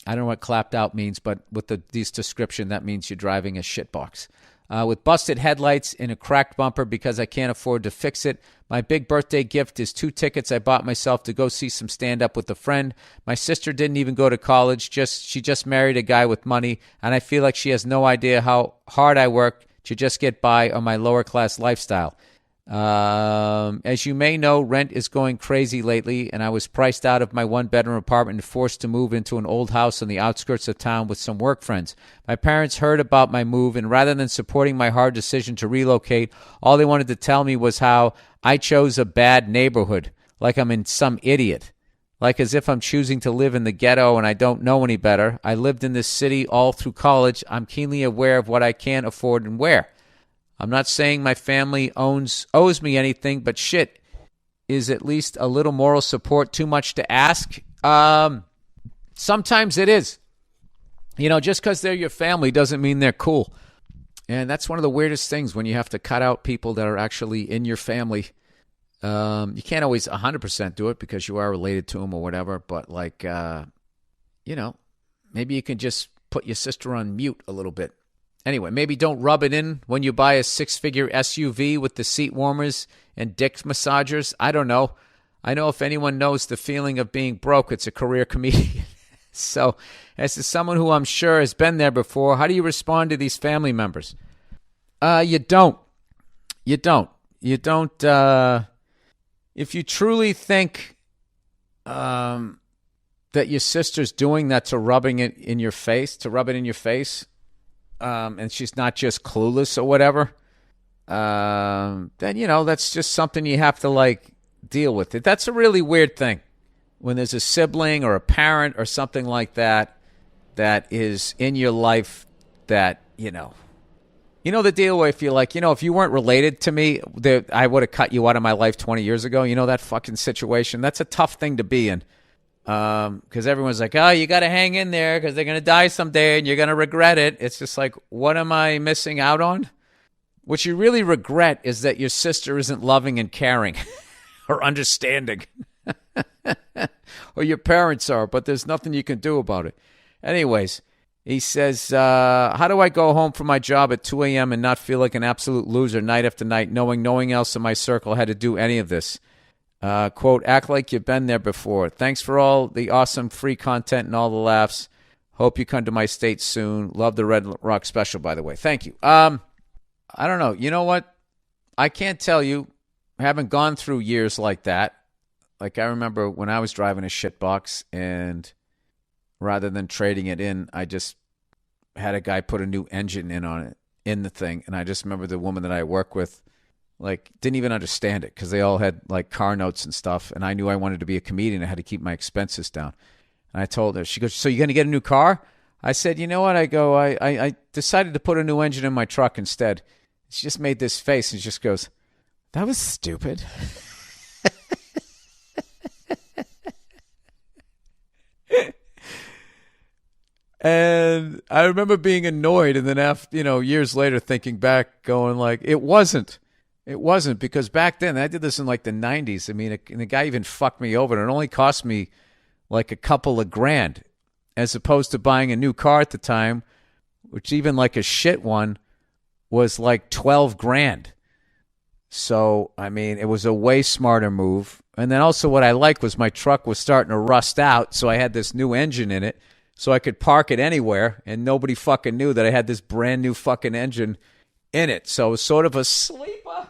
I don't know what clapped out means, but with this description, that means you're driving a shitbox. With busted headlights and a cracked bumper because I can't afford to fix it. My big birthday gift is 2 tickets I bought myself to go see some stand-up with a friend. My sister didn't even go to college. She just married a guy with money, and I feel like she has no idea how hard I work to just get by on my lower-class lifestyle. As you may know, rent is going crazy lately, and I was priced out of my one-bedroom apartment and forced to move into an old house on the outskirts of town with some work friends. My parents heard about my move, and rather than supporting my hard decision to relocate, all they wanted to tell me was how I chose a bad neighborhood, like I'm in some idiot. Like as if I'm choosing to live in the ghetto and I don't know any better. I lived in this city all through college. I'm keenly aware of what I can afford and where. I'm not saying my family owes me anything, but shit, is at least a little moral support too much to ask? Sometimes it is. You know, just because they're your family doesn't mean they're cool. And that's one of the weirdest things when you have to cut out people that are actually in your family. You can't always 100% do it because you are related to them or whatever, but like, you know, maybe you can just put your sister on mute a little bit. Anyway, maybe don't rub it in when you buy a 6-figure SUV with the seat warmers and dick massagers. I don't know. I know if anyone knows the feeling of being broke, it's a career comedian. So, as to someone who I'm sure has been there before, how do you respond to these family members? You don't. You don't. You don't. If you truly think that your sister's doing that to rub it in your face, and she's not just clueless or whatever, then, you know, that's just something you have to, like, deal with. That's a really weird thing when there's a sibling or a parent or something like that that is in your life that, you know the deal where if you're like, if you weren't related to me, I would have cut you out of my life 20 years ago. You know, that fucking situation. That's a tough thing to be in. Because everyone's like, oh, you got to hang in there because they're going to die someday and you're going to regret it. It's just like, what am I missing out on? What you really regret is that your sister isn't loving and caring or understanding. Or your parents are, but there's nothing you can do about it. Anyways, he says, how do I go home from my job at 2 a.m. and not feel like an absolute loser night after night, knowing no one else in my circle had to do any of this? Quote, act like you've been there before. Thanks for all the awesome free content and all the laughs. Hope you come to my state soon. Love the Red Rock special, by the way. Thank you. I don't know. You know what? I can't tell you. I haven't gone through years like that. Like I remember when I was driving a shitbox and rather than trading it in, I just had a guy put a new engine in the thing. And I just remember the woman that I work with, like, didn't even understand it because they all had, like, car notes and stuff. And I knew I wanted to be a comedian. I had to keep my expenses down. And I told her, she goes, so you're going to get a new car? I said, you know what? I decided to put a new engine in my truck instead. She just made this face and just goes, that was stupid. And I remember being annoyed. And then after, years later thinking back, going like, it wasn't because back then I did this in like the 90s. I mean, the guy even fucked me over and it only cost me like a couple of grand as opposed to buying a new car at the time, which even like a shit one was like 12 grand. So, I mean, it was a way smarter move. And then also what I liked was my truck was starting to rust out. So I had this new engine in it so I could park it anywhere and nobody fucking knew that I had this brand new fucking engine in it. So it was sort of a sleeper.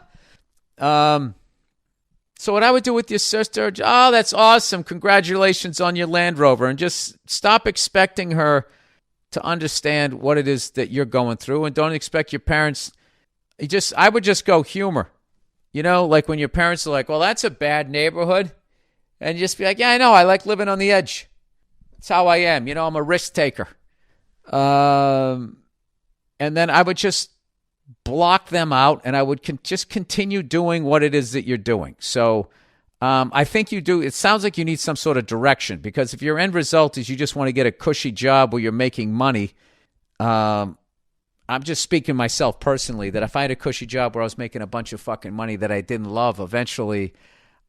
So what I would do with your sister, oh, that's awesome. Congratulations on your Land Rover. And just stop expecting her to understand what it is that you're going through. And don't expect your parents. I would just go humor. Like when your parents are like, well, that's a bad neighborhood. And just be like, yeah, I know. I like living on the edge. That's how I am. I'm a risk taker. And then I would just block them out, and I would just continue doing what it is that you're doing. So I think you do. It sounds like you need some sort of direction, because if your end result is you just want to get a cushy job where you're making money, I'm just speaking myself personally, that if I had a cushy job where I was making a bunch of fucking money that I didn't love, eventually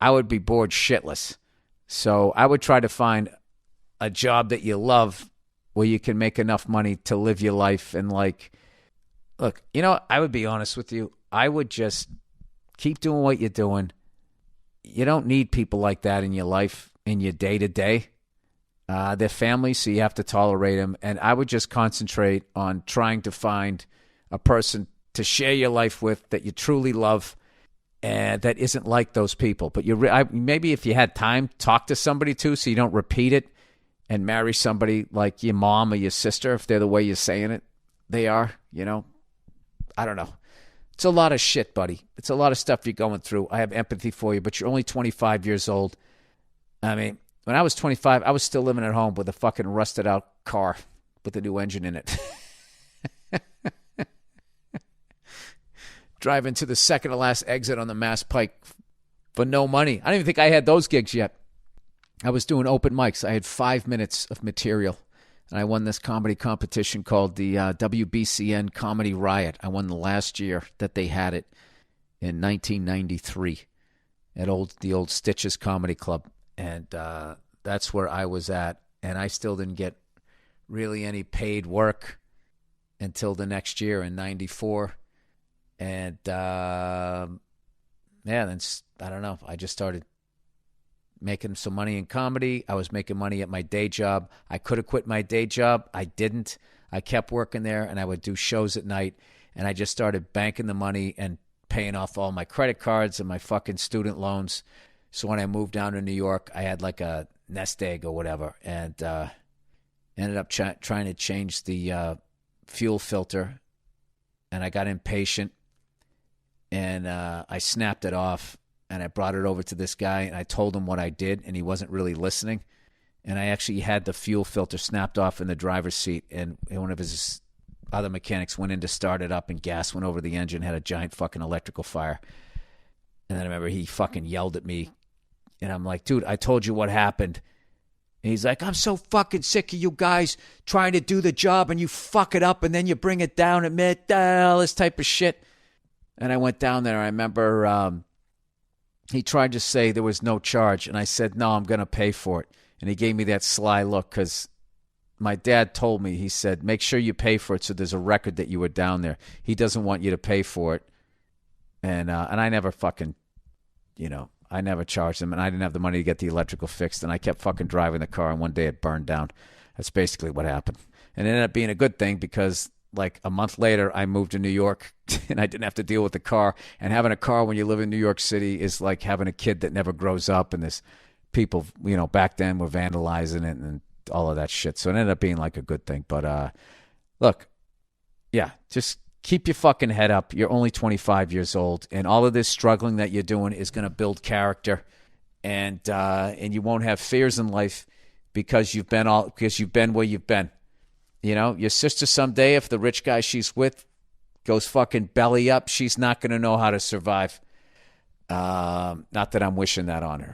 I would be bored shitless. So I would try to find a job that you love where you can make enough money to live your life. And like, look, I would be honest with you. I would just keep doing what you're doing. You don't need people like that in your life, in your day-to-day. They're family, so you have to tolerate them. And I would just concentrate on trying to find a person to share your life with that you truly love, and that isn't like those people. But maybe if you had time, talk to somebody too, so you don't repeat it, and marry somebody like your mom or your sister, if they're the way you're saying it they are. I don't know. It's a lot of shit, buddy. It's a lot of stuff you're going through. I have empathy for you, but you're only 25 years old. I mean, when I was 25, I was still living at home with a fucking rusted out car with a new engine in it. Driving to the second to last exit on the Mass Pike for no money. I don't even think I had those gigs yet. I was doing open mics. I had 5 minutes of material. And I won this comedy competition called the WBCN Comedy Riot. I won the last year that they had it in 1993 at the old Stitches Comedy Club. And that's where I was at. And I still didn't get really any paid work until the next year in 94. And, then, I don't know. I just started making some money in comedy. I was making money at my day job. I could have quit my day job. I didn't. I kept working there, and I would do shows at night, and I just started banking the money and paying off all my credit cards and my fucking student loans. So when I moved down to New York, I had like a nest egg or whatever, and ended up trying to change the fuel filter, and I got impatient, and I snapped it off. And I brought it over to this guy, and I told him what I did, and he wasn't really listening. And I actually had the fuel filter snapped off in the driver's seat, and one of his other mechanics went in to start it up, and gas went over the engine, had a giant fucking electrical fire. And then I remember he fucking yelled at me, and I'm like, dude, I told you what happened. And he's like, I'm so fucking sick of you guys trying to do the job, and you fuck it up, and then you bring it down, admit all this type of shit. And I went down there. I remember he tried to say there was no charge, and I said, no, I'm going to pay for it. And he gave me that sly look, because my dad told me, he said, make sure you pay for it so there's a record that you were down there. He doesn't want you to pay for it. And I never fucking, I never charged him, and I didn't have the money to get the electrical fixed, and I kept fucking driving the car, and one day it burned down. That's basically what happened. And it ended up being a good thing, because like a month later, I moved to New York, and I didn't have to deal with the car. And having a car when you live in New York City is like having a kid that never grows up. And there's people, back then were vandalizing it and all of that shit. So it ended up being like a good thing. But look, yeah, just keep your fucking head up. You're only 25 years old, and all of this struggling that you're doing is going to build character, and you won't have fears in life because you've been where you've been. Your sister someday, if the rich guy she's with goes fucking belly up, she's not going to know how to survive. Not that I'm wishing that on her.